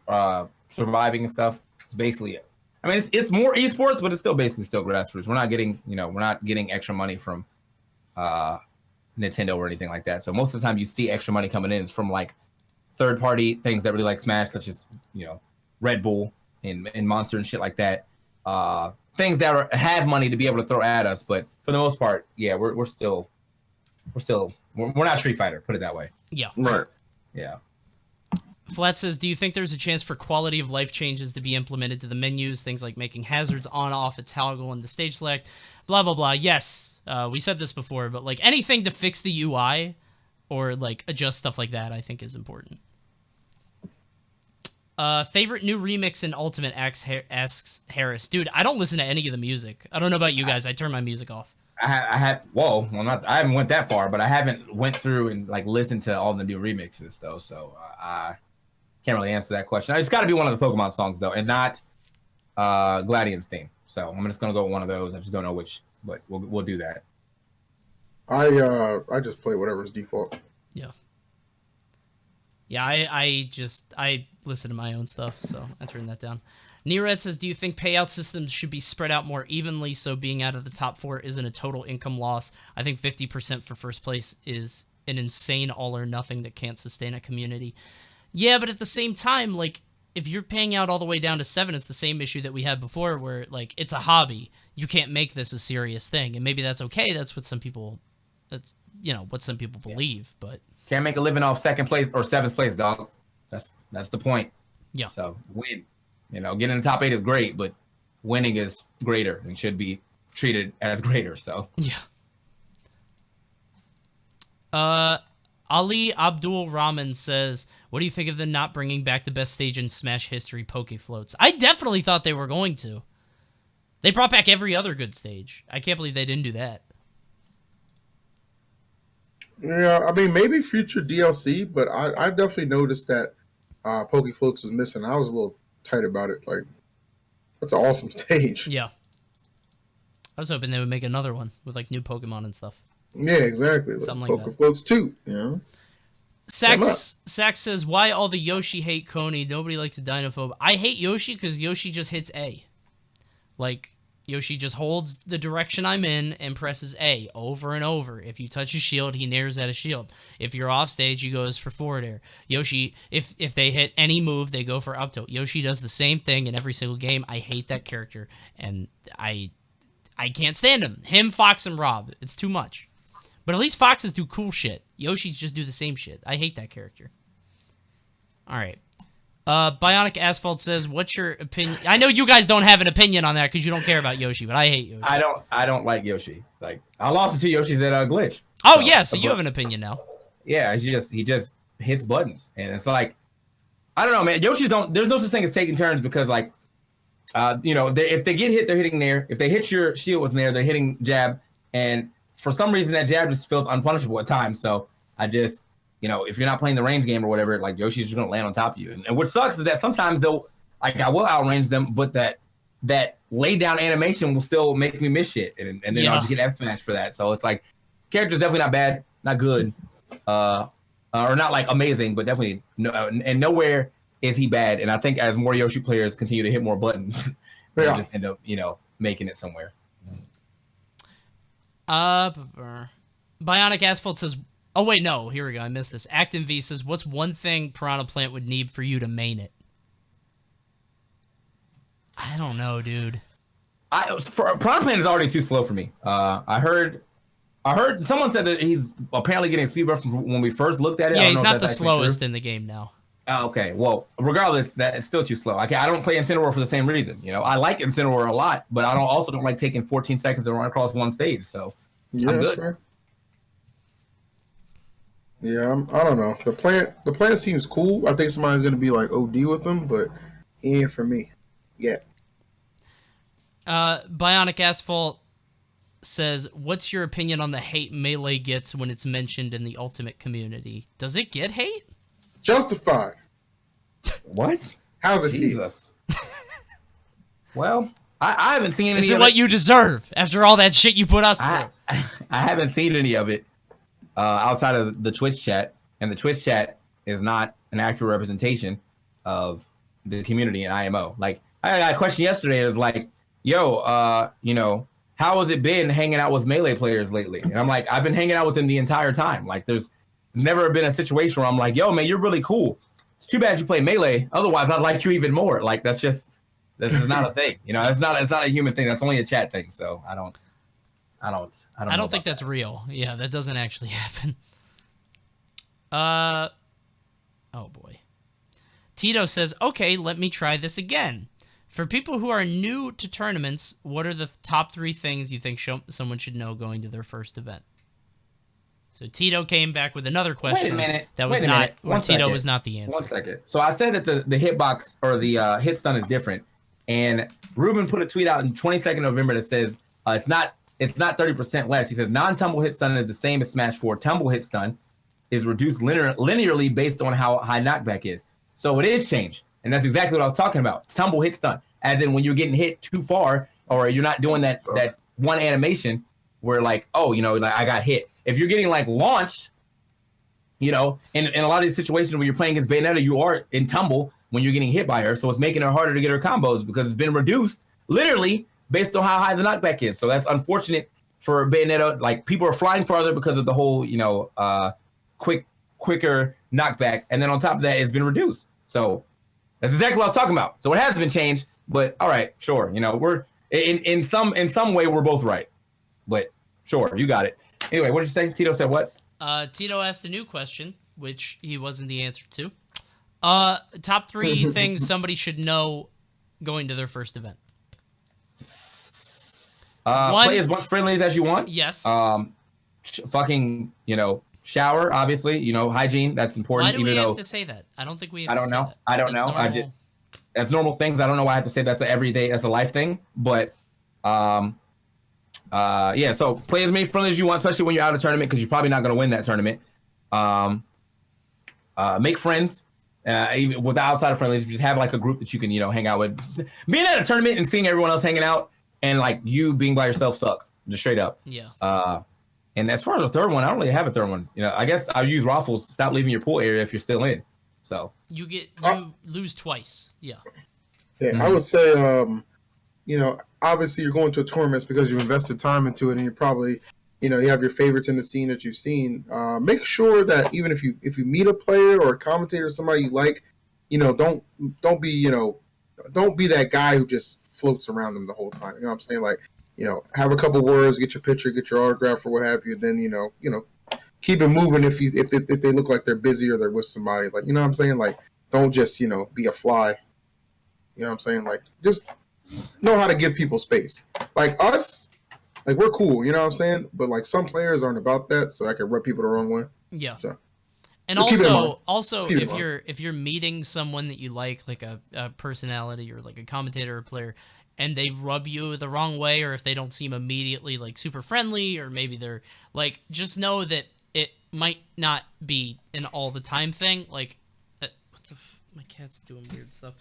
surviving and stuff. It's basically it. I mean, it's more esports, but it's still basically still grassroots. We're not getting extra money from Nintendo or anything like that. So most of the time you see extra money coming in, it's from like third-party things that really like Smash, such as Red Bull and Monster and shit like that. Things that have money to be able to throw at us, but for the most part, yeah, we're not Street Fighter. Put it that way. Yeah. Right. Yeah. Flat says, do you think there's a chance for quality of life changes to be implemented to the menus? Things like making hazards on, off, a toggle in the stage select, blah, blah, blah. Yes, we said this before, but like anything to fix the UI or like adjust stuff like that, I think is important. Favorite new remix in Ultimate asks Harris. Dude, I don't listen to any of the music. I don't know about you guys. I turn my music off. I haven't went that far, but I haven't went through and like listened to all the new remixes though. So I can't really answer that question. It's got to be one of the Pokemon songs though, and not Gladian's theme. So I'm just gonna go with one of those. I just don't know which, but we'll do that. I just play whatever's default. Yeah. Yeah, I listen to my own stuff, so I turned that down. Nered says, do you think payout systems should be spread out more evenly so being out of the top 4 isn't a total income loss? I think 50% for first place is an insane all or nothing that can't sustain a community. Yeah, but at the same time, like, if you're paying out all the way down to 7, it's the same issue that we had before where, like, it's a hobby. You can't make this a serious thing, and maybe that's okay. That's what some people, what some people believe, but... Can't make a living off 2nd place or 7th place, dog. That's the point. Yeah. So win. Getting in the top 8 is great, but winning is greater and should be treated as greater. So yeah. Ali Abdul Rahman says, "What do you think of them not bringing back the best stage in Smash history, Poke Floats?" I definitely thought they were going to. They brought back every other good stage. I can't believe they didn't do that. Yeah, I mean, maybe future DLC, but I definitely noticed that Poke Floats was missing. I was a little tight about it. Like, that's an awesome stage. Yeah. I was hoping they would make another one with, like, new Pokemon and stuff. Yeah, exactly. Something like Poke Floats 2, Sax says, why all the Yoshi hate Coney? Nobody likes a Dinophobe. I hate Yoshi because Yoshi just hits A. Like, Yoshi just holds the direction I'm in and presses A over and over. If you touch a shield, he nairs at a shield. If you're off stage, he goes for forward air. Yoshi, if they hit any move, they go for up tilt. Yoshi does the same thing in every single game. I hate that character, and I can't stand him. Him, Fox, and Rob. It's too much. But at least Foxes do cool shit. Yoshi's just do the same shit. I hate that character. All right. Bionic Asphalt says, what's your opinion? I know you guys don't have an opinion on that because you don't care about Yoshi, but I hate Yoshi. I don't like Yoshi. Like, I lost it to Yoshis at Glitch. Oh, yeah, so you have an opinion now. Yeah, he just hits buttons. And it's like, I don't know, man. Yoshis there's no such thing as taking turns because, like, if they get hit, they're hitting Nair. If they hit your shield with Nair, they're hitting jab. And for some reason, that jab just feels unpunishable at times. So I just... if you're not playing the range game or whatever, like Yoshi's just gonna land on top of you. And what sucks is that sometimes I will outrange them, but that lay down animation will still make me miss shit, and then I'll just get F smash for that. So it's like character's definitely not bad, not good. or not like amazing, but definitely no, and nowhere is he bad. And I think as more Yoshi players continue to hit more buttons, they'll just end up, making it somewhere. Bionic Asphalt says, oh wait, no, here we go. I missed this. Actin V says, what's one thing Piranha Plant would need for you to main it? I don't know, dude. Piranha Plant is already too slow for me. I heard someone said that he's apparently getting speed buff from when we first looked at it. Yeah, he's not the slowest in the game now. Oh, okay. Well, regardless, that it's still too slow. I don't play Incineroar for the same reason. I like Incineroar a lot, but I also don't like taking 14 seconds to run across one stage. So I'm good. Sure. Yeah, I don't know. The plant seems cool. I think somebody's gonna be like OD with them, but he ain't for me. Yeah. Bionic Asphalt says, what's your opinion on the hate Melee gets when it's mentioned in the Ultimate community? Does it get hate? Justified. What? How's it Jesus. Well, I haven't seen any This of is what you deserve after all that shit you put us through. I haven't seen any of it outside of the Twitch chat, and the Twitch chat is not an accurate representation of the community in IMO. Like, I got a question yesterday. It was like, yo, how has it been hanging out with Melee players lately? And I'm like, I've been hanging out with them the entire time. Like, there's never been a situation where I'm like, yo, man, you're really cool. It's too bad you play Melee. Otherwise, I'd like you even more. Like, this is not a thing. It's not a human thing. That's only a chat thing. So I don't think that's real. Yeah, that doesn't actually happen. Oh boy. Tito says, okay, let me try this again. For people who are new to tournaments, what are the top 3 things you think someone should know going to their first event? So Tito came back with another question. Wait a minute. That was not, or Tito was not the answer. 1 second. So I said that the hitbox or the hit stun is different. And Ruben put a tweet out in 22nd November that says it's not 30% less. He says non-tumble hit stun is the same as Smash 4. Tumble hit stun is reduced linearly based on how high knockback is. So it is changed. And that's exactly what I was talking about. Tumble hit stun. As in when you're getting hit too far or you're not doing that one animation where like, like I got hit. If you're getting like launched, in a lot of these situations where you're playing against Bayonetta, you are in tumble when you're getting hit by her. So it's making it harder to get her combos because it's been reduced literally based on how high the knockback is. So that's unfortunate for Bayonetta. Like, people are flying farther because of the whole, quicker knockback. And then on top of that, it's been reduced. So that's exactly what I was talking about. So it has been changed, but all right, sure. We're in some way we're both right, but sure, you got it. Anyway, what did you say? Tito said what? Tito asked a new question, which he wasn't the answer to. Top 3 things somebody should know going to their first event. Play as much friendlies as you want. Yes. Shower, obviously. Hygiene. That's important. Why do we have to say that? I don't think we have to say that. I don't know. That's normal things. I don't know why I have to say that's an everyday, that's a life thing. But yeah. So play as many friendlies as you want, especially when you're out of tournament, because you're probably not going to win that tournament. Make friends. Even with the outside of friendlies, just have like a group that you can, hang out with. Being at a tournament and seeing everyone else hanging out and like you being by yourself sucks, just straight up. Yeah. And as far as the third one, I don't really have a third one. I guess I'll use Raffles. Stop leaving your pool area if you're still in. So you lose twice. Yeah. Yeah, I would say, obviously you're going to a tournament because you invested time into it, and you're probably, you have your favorites in the scene that you've seen. Make sure that even if you meet a player or a commentator, somebody you like, don't be that guy who just floats around them the whole time. You know what I'm saying? Like, have a couple words, get your picture, get your autograph or what have you. Then keep it moving if they look like they're busy or they're with somebody. Like, you know what I'm saying? Like, don't just be a fly. You know what I'm saying? Like, just know how to give people space. Like us, like, we're cool. You know what I'm saying? But like some players aren't about that, so I can rub people the wrong way. Yeah. So. And also, if you're meeting someone that you like a personality or like a commentator or player, and they rub you the wrong way, or if they don't seem immediately like super friendly, or maybe they're like, just know that it might not be an all the time thing. Like, my cat's doing weird stuff.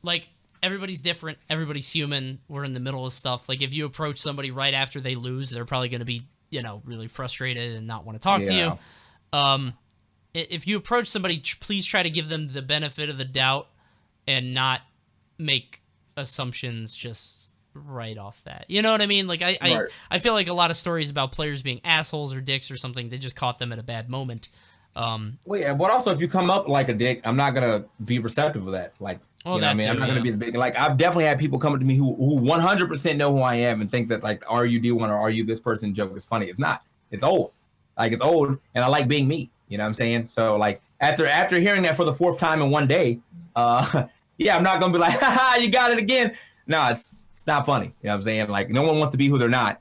Like, everybody's different. Everybody's human. We're in the middle of stuff. Like, if you approach somebody right after they lose, they're probably going to be, really frustrated and not want to talk to you. if you approach somebody, please try to give them the benefit of the doubt and not make assumptions just right off that. You know what I mean? Like I feel like a lot of stories about players being assholes or dicks or something, they just caught them at a bad moment. Well, yeah, but also if you come up like a dick, I'm not gonna be receptive of that. Like, you know what I mean? I'm not gonna be the big. Like, I've definitely had people come up to me who 100% know who I am and think that like, are you D1 or are you this person joke is funny? It's not. It's old. Like, it's old, and I like being me. You know what I'm saying? So like after hearing that for the 4th time in one day, yeah, I'm not gonna be like, haha, you got it again. No, it's not funny. You know what I'm saying? Like, no one wants to be who they're not.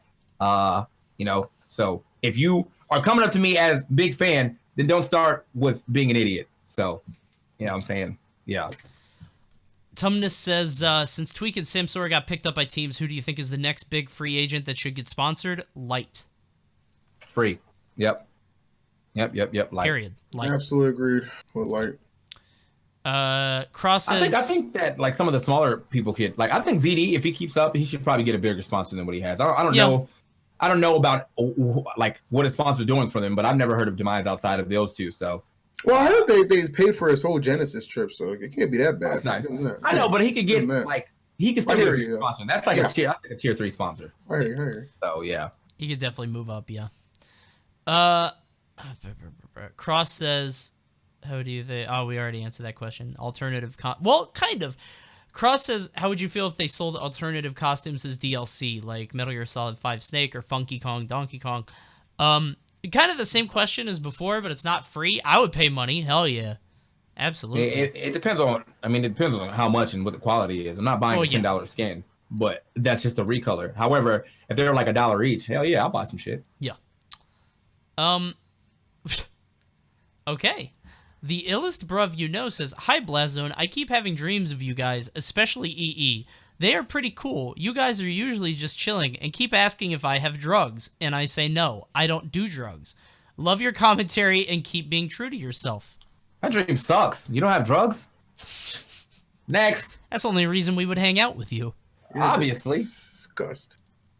You know. So if you are coming up to me as big fan, then don't start with being an idiot. So, you know what I'm saying? Yeah. Tumnus says, since Tweek and Samsora got picked up by teams, who do you think is the next big free agent that should get sponsored? Light. Free. Yep. Light. Period. Light. Absolutely agreed with Light. Cross says, I think that like some of the smaller people could, like, I think ZD, if he keeps up, he should probably get a bigger sponsor than what he has. I don't know. I don't know about like what his sponsor's doing for them, but I've never heard of demise outside of those two. So, well, I heard they paid for his whole Genesis trip, so it can't be that bad. That's nice. I know, but he could get like he could still get a bigger sponsor. That's like a tier 3 sponsor. Right. So yeah, he could definitely move up. Yeah. Cross says, how do you think? Oh, we already answered that question. Alternative, well, kind of. Cross says, how would you feel if they sold alternative costumes as DLC, like Metal Gear Solid 5 Snake or Funky Kong, Donkey Kong? Kind of the same question as before, but it's not free. I would pay money. Hell yeah. Absolutely. It depends on, it depends on how much and what the quality is. I'm not buying a $10 skin, but that's just a recolor. However, if they're like $1 each, hell yeah, I'll buy some shit. Yeah. Okay. The illest bruv you know says, hi Blazone, I keep having dreams of you guys, especially EE. They are pretty cool. You guys are usually just chilling and keep asking if I have drugs. And I say no, I don't do drugs. Love your commentary and keep being true to yourself. That dream sucks. You don't have drugs? Next. That's the only reason we would hang out with you. You're obviously. Disgust.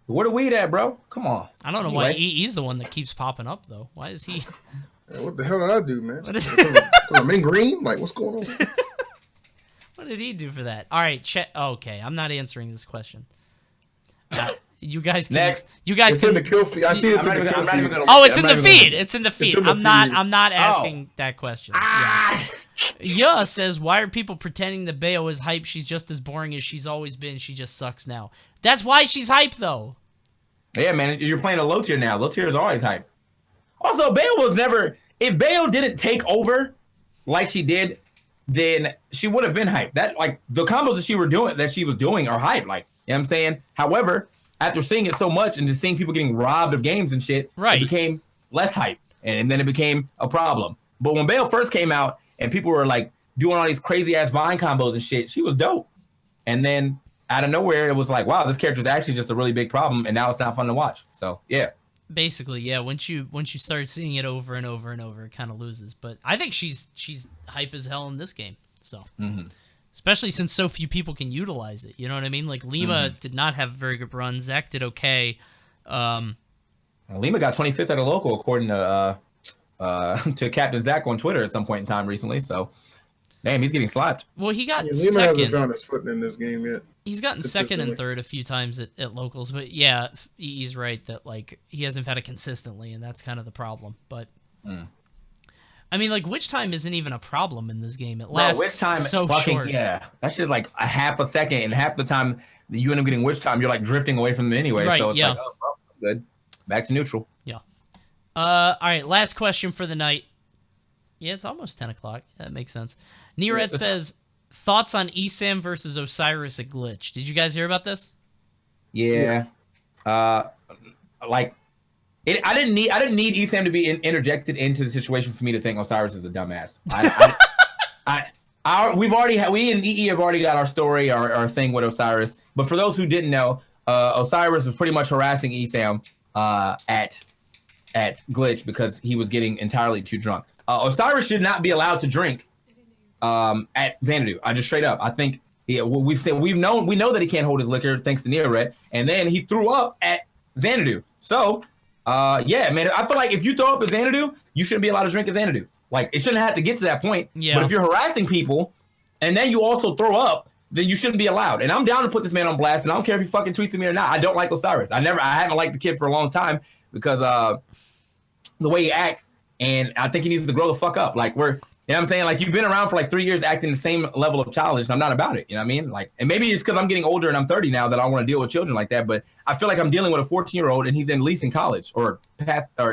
Where the weed at, bro? Come on. I don't know why EE's the one that keeps popping up, though. Why is he... What the hell did I do, man? What is I'm in green? Like, what's going on? What did he do for that? All right, okay, I'm not answering this question. You guys can. Next. You guys it's can. In the kill feed. I see it's in the kill feed. Oh, it's in the feed. It's in the feed. I'm not asking that question. Yeah, says, why are people pretending that Bayo is hype? She's just as boring as she's always been. She just sucks now. That's why she's hype, though. Yeah, man, you're playing a low tier now. Low tier is always hype. Also, Bayo was never... If Bayo didn't take over like she did, then she would have been hyped. That, like, the combos that she was doing are hype. Like, you know what I'm saying? However, after seeing it so much and just seeing people getting robbed of games and shit, it became less hype. And then it became a problem. But when Bayo first came out and people were, like, doing all these crazy-ass Vine combos and shit, she was dope. And then out of nowhere, it was like, wow, this character is actually just a really big problem, and now it's not fun to watch. So, yeah. Basically, yeah. Once you start seeing it over and over and over, it kind of loses. But I think she's hype as hell in this game. So, especially since so few people can utilize it. You know what I mean? Like Lima did not have a very good run. Zach did okay. Lima got 25th at a local, according to Captain Zach on Twitter at some point in time recently. So, damn, he's getting slapped. Well, he got Lima second. hasn't found his foot in this game yet. He's gotten second and third a few times at locals, but yeah, he's right that like he hasn't had it consistently, and that's kind of the problem. But I mean, like witch time isn't even a problem in this game. It lasts witch time so short. Yeah, that's just like a half a second, and half the time you end up getting witch time, you're like drifting away from them anyway. Right, so it's like, oh, well, good, back to neutral. Yeah. All right, last question for the night. Yeah, it's almost 10 o'clock. That makes sense. Nered says, thoughts on ESAM versus Osiris at Glitch. Did you guys hear about this? Yeah. Like, I didn't need ESAM to be interjected into the situation for me to think Osiris is a dumbass. We and EE have already got our story, our thing with Osiris. But for those who didn't know, Osiris was pretty much harassing ESAM at Glitch because he was getting entirely too drunk. Osiris should not be allowed to drink at Xanadu. I just straight up. I think we know that he can't hold his liquor thanks to Neoret, and then he threw up at Xanadu. So yeah, man, I feel like if you throw up at Xanadu, you shouldn't be allowed to drink at Xanadu. Like, it shouldn't have to get to that point. Yeah. But if you're harassing people and then you also throw up, then you shouldn't be allowed. And I'm down to put this man on blast, and I don't care if he fucking tweets at me or not. I don't like Osiris. I haven't liked the kid for a long time because the way he acts, and I think he needs to grow the fuck up. Like, you know what I'm saying? Like, you've been around for like 3 years acting the same level of childish, and I'm not about it. You know what I mean? Like, and maybe it's because I'm getting older and I'm 30 now that I want to deal with children like that. But I feel like I'm dealing with a 14-year-old, and he's at least in college or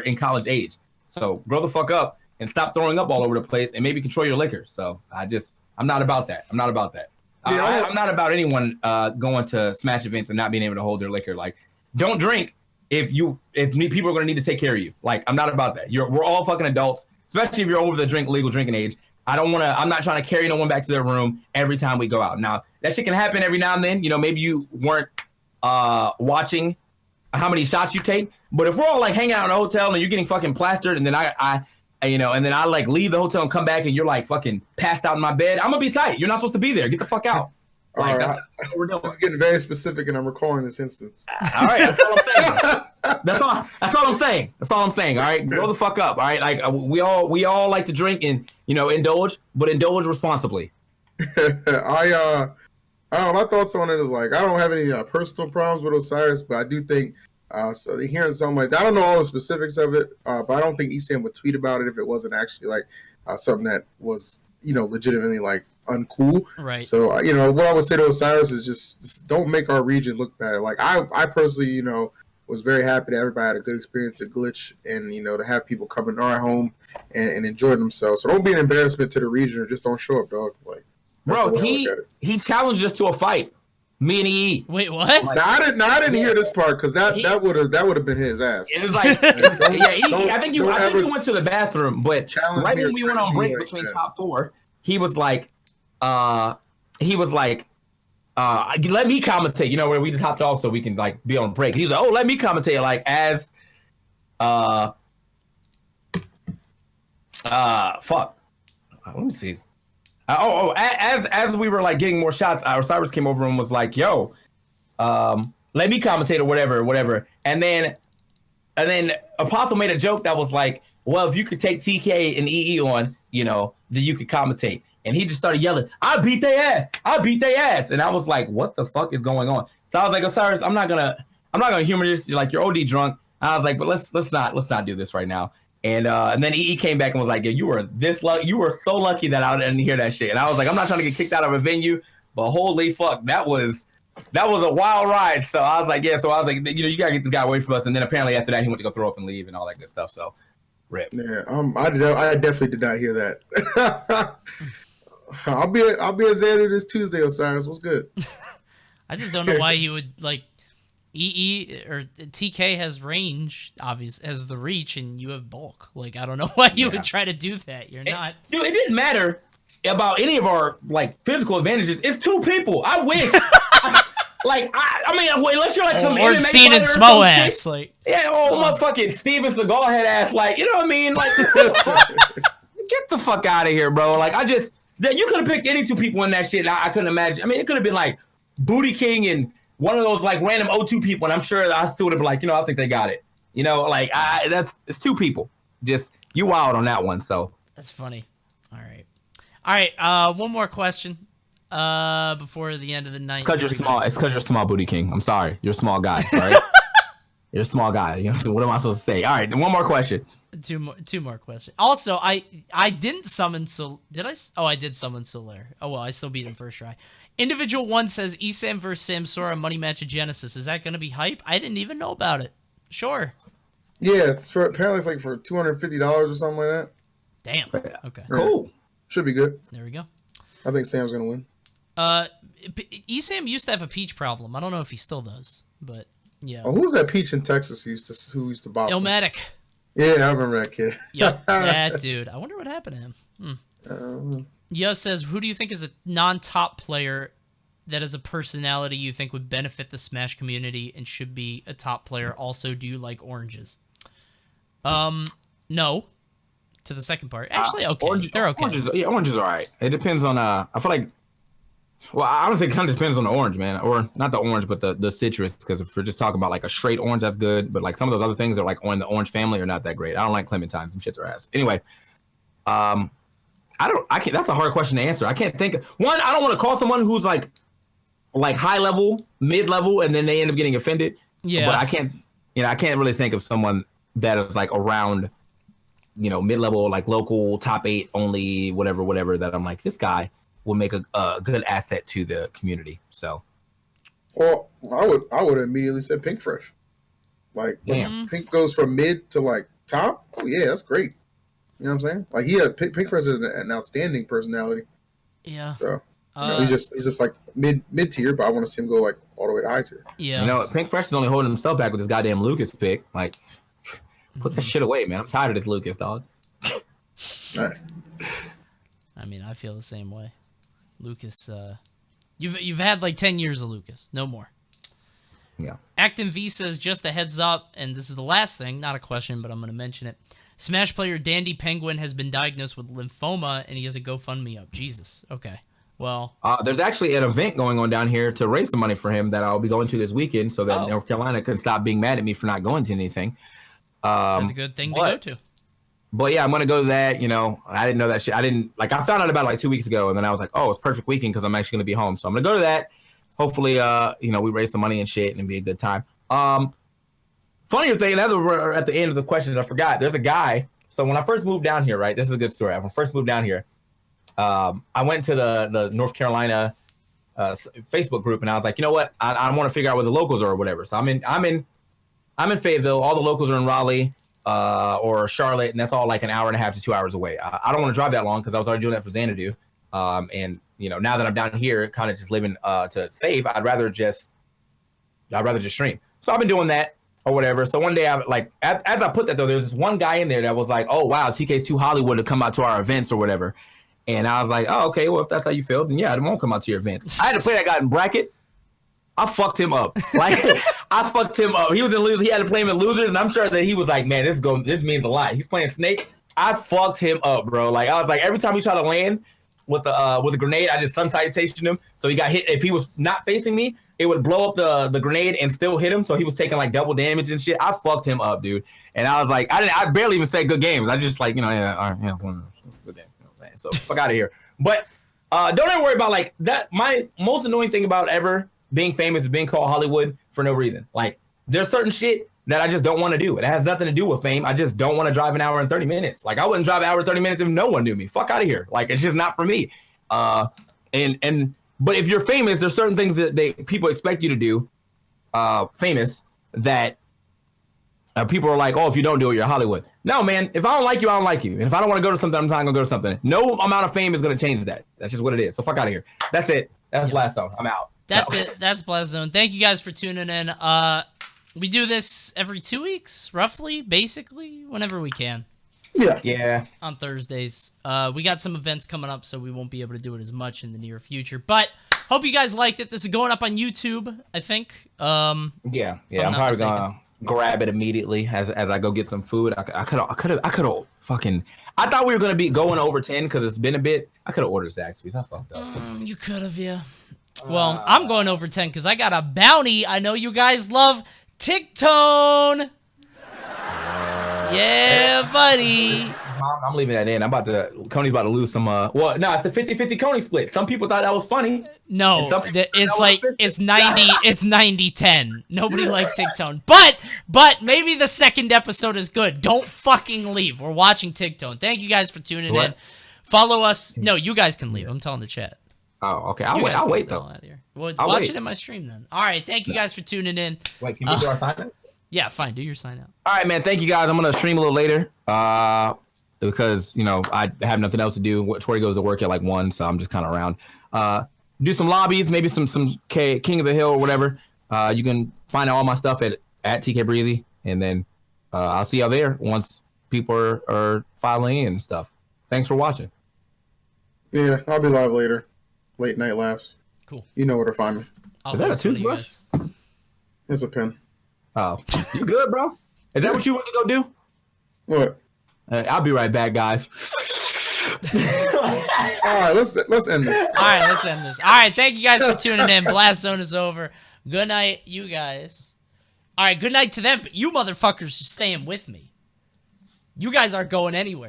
in college age. So grow the fuck up and stop throwing up all over the place, and maybe control your liquor. So I'm not about that. I'm not about that. Yeah, I'm not about anyone going to smash events and not being able to hold their liquor. Like, don't drink if people are going to need to take care of you. Like, I'm not about that. We're all fucking adults, especially if you're over the legal drinking age. I'm not trying to carry no one back to their room every time we go out. Now, that shit can happen every now and then. You know, maybe you weren't watching how many shots you take. But if we're all like hanging out in a hotel and you're getting fucking plastered, and then I like leave the hotel and come back and you're like fucking passed out in my bed, I'm gonna be tight. You're not supposed to be there. Get the fuck out. Like, that's what we're doing. This is getting very specific, and I'm recalling this instance. All right, that's all I'm saying. That's all I'm saying. That's all I'm saying. All right, grow the fuck up. All right, like we all like to drink and indulge, but indulge responsibly. My thoughts on it is like I don't have any personal problems with Osiris, but I do think so hearing something like that, I don't know all the specifics of it, but I don't think Esam would tweet about it if it wasn't actually like something that was legitimately like uncool. Right. So what I would say to Osiris is just don't make our region look bad. Like I personally was very happy that everybody had a good experience at Glitch, and to have people come in our home and enjoy themselves. So don't be an embarrassment to the region, or just don't show up, dog. Like, bro, he challenged us to a fight. Me and EE. Wait, what? Like, I didn't hear this part because that would have been his ass. It was like, I think you went to the bathroom, but right when we went on break between top four, he was like, let me commentate. Where we just hopped off so we can like be on break. He's like, oh, let me commentate like as, fuck. Let me see. As we were like getting more shots, Osiris came over and was like, "Yo, let me commentate or whatever." And then Apostle made a joke that was like, "Well, if you could take TK and EE on, then you could commentate." And he just started yelling, "I beat their ass! I beat their ass!" And I was like, "What the fuck is going on?" So I was like, "Osiris, I'm not gonna humor this. You're like, you're OD drunk." And I was like, "But let's not do this right now." And then EE came back and was like, "Yeah, you were you were so lucky that I didn't hear that shit." And I was like, "I'm not trying to get kicked out of a venue, but holy fuck, that was a wild ride." So I was like, "Yeah." So I was like, "You gotta get this guy away from us." And then apparently after that, he went to go throw up and leave and all that good stuff. So, rip. Yeah, I definitely did not hear that. I'll be at Xander this Tuesday, Osiris. What's good? I just don't know why he would like. EE or TK has range, obviously, has the reach, and you have bulk. Like, I don't know why you would try to do that. You're not. Dude, it didn't matter about any of our like physical advantages. It's two people. I wish. Unless you're like some Ornstein and Smo ass, like motherfucking Steven Seagal head ass, like you know what I mean? Like, get the fuck out of here, bro. Like, you could have picked any two people in that shit. I couldn't imagine. I mean, it could have been like Booty King and one of those like random O2 people, and I'm sure I still would have been like, I think they got it. It's two people. Just you wild on that one. So that's funny. All right. One more question. Before the end of the night. It's because you're small, Booty King. I'm sorry, you're a small guy, right? You're a small guy. What am I supposed to say? All right, one more question. Two more questions. Also, I didn't summon did I? Oh, I did summon Solaire. Oh well, I still beat him first try. Individual 1 says Esam versus Samsora money match at Genesis. Is that going to be hype? I didn't even know about it. Sure. Yeah, apparently it's like for $250 or something like that. Damn. Okay. Cool. Should be good. There we go. I think Sam's going to win. Esam used to have a peach problem. I don't know if he still does, but yeah. Oh, who's that peach in Texas who used to bop? Illmatic. Yeah, I remember that kid. Yep, that dude. I wonder what happened to him. Yeah says, who do you think is a non-top player that is a personality you think would benefit the Smash community and should be a top player? Also, do you like oranges? No. To the second part. Actually, okay. They're okay. Oranges are all right. It depends on, I feel like, well, I would say it kind of depends on the orange, man. Or not the orange, but the citrus. Because if we're just talking about like a straight orange, that's good. But like some of those other things that are like on the orange family are not that great. I don't like clementines. Some shits are ass. Anyway, I can't. That's a hard question to answer. I can't think. One, I don't want to call someone who's like high level, mid level, and then they end up getting offended. Yeah. But I can't. I can't really think of someone that is like around, mid level, like local top 8 only, whatever. That I'm like, this guy will make a good asset to the community. So. Well, I would immediately say Pink Fresh. Like, Pink goes from mid to like top. Oh yeah, that's great. You know what I'm saying? Like, Pink Fresh is an outstanding personality. Yeah. So he's just like mid tier, but I want to see him go like all the way to high tier. Yeah. Pink Fresh is only holding himself back with this goddamn Lucas pick. Like, put that shit away, man. I'm tired of this Lucas, dog. Right. I mean, I feel the same way. Lucas, you've had like 10 years of Lucas, no more. Yeah. Acton V says, just a heads up, and this is the last thing, not a question, but I'm going to mention it. Smash player Dandy Penguin has been diagnosed with lymphoma, and he has a GoFundMe up. Jesus. Okay. Well. There's actually an event going on down here to raise some money for him that I'll be going to this weekend so that North Carolina can stop being mad at me for not going to anything. That's a good thing to go to. But yeah, I'm going to go to that. I didn't know that shit. I found out about it like 2 weeks ago, and then I was like, oh, it's perfect weekend because I'm actually going to be home. So I'm going to go to that. Hopefully, we raise some money and shit and it'll be a good time. Funnier thing, we're at the end of the questions, I forgot. There's a guy. So when I first moved down here, right? This is a good story. When I first moved down here, I went to the North Carolina Facebook group, and I was like, you know what? I want to figure out where the locals are or whatever. So I'm in Fayetteville. All the locals are in Raleigh or Charlotte, and that's all like an hour and a half to 2 hours away. I don't want to drive that long because I was already doing that for Xanadu. And now that I'm down here, kind of just living to save, I'd rather just stream. So I've been doing that. Or whatever. So one day, as I put that though, there's this one guy in there that was like, "Oh wow, TK's too Hollywood to come out to our events or whatever." And I was like, "Oh okay, well if that's how you feel, then yeah, I won't come out to your events." I had to play that guy in bracket. I fucked him up. I fucked him up. He was in losers. He had to play him in losers, and I'm sure that he was like, "Man, this means a lot." He's playing Snake. I fucked him up, bro. Like I was like, every time he tried to land with a grenade, I just sun salutation him. So he got hit. If he was not facing me, it would blow up the grenade and still hit him. So he was taking like double damage and shit. I fucked him up, dude. And I was like, I barely even said good games. I just like, all right, good game. So fuck out of here. But don't ever worry about like that. My most annoying thing about ever being famous is being called Hollywood for no reason. Like there's certain shit that I just don't want to do. It has nothing to do with fame. I just don't want to drive an hour and 30 minutes. Like I wouldn't drive an hour and 30 minutes if no one knew me. Fuck out of here. Like it's just not for me. But if you're famous, there's certain things that people expect you to do, famous, that people are like, oh, if you don't do it, you're Hollywood. No, man, if I don't like you, I don't like you. And if I don't want to go to something, I'm not going to go to something. No amount of fame is going to change that. That's just what it is. So fuck out of here. That's it. That's Blast Zone. I'm out. That's it. That's Blast Zone. Thank you guys for tuning in. We do this every 2 weeks, roughly, basically, whenever we can. Yeah. On Thursdays. We got some events coming up, so we won't be able to do it as much in the near future. But hope you guys liked it. This is going up on YouTube, I think. I'm probably gonna grab it immediately as I go get some food. I could have fucking. I thought we were gonna be going over 10 because it's been a bit. I could have ordered Zaxby's. I fucked up. You could have, yeah. Well, I'm going over 10 because I got a bounty. I know you guys love TikTone. Yeah, buddy. I'm leaving that in. Coney's about to lose some. Well, no, it's the 50-50 Coney split. Some people thought that was funny. No, it's like it's 90-10. Nobody liked TikTone, but maybe the second episode is good. Don't fucking leave. We're watching TikTone. Thank you guys for tuning in. Follow us. No, you guys can leave. I'm telling the chat. Oh, okay. I'll wait though. Well, watch it in my stream then. All right. Thank you guys for tuning in. Wait, can we do our sign up? Yeah, fine. Do your sign out. All right, man. Thank you guys. I'm gonna stream a little later. Because I have nothing else to do. Tori goes to work at like 1, so I'm just kind of around. Do some lobbies, maybe some King of the Hill or whatever. You can find all my stuff at TKbreezy, and then I'll see y'all there once people are filing in and stuff. Thanks for watching. Yeah, I'll be live later. Late night laughs. Cool. You know where to find me. Is that a toothbrush? It's a pen. Oh, you good, bro? Is that what you want to go do? What? I'll be right back, guys. All right, let's end this. All right, let's end this. All right, thank you guys for tuning in. Blast Zone is over. Good night, you guys. All right, good night to them. But you motherfuckers are staying with me. You guys aren't going anywhere.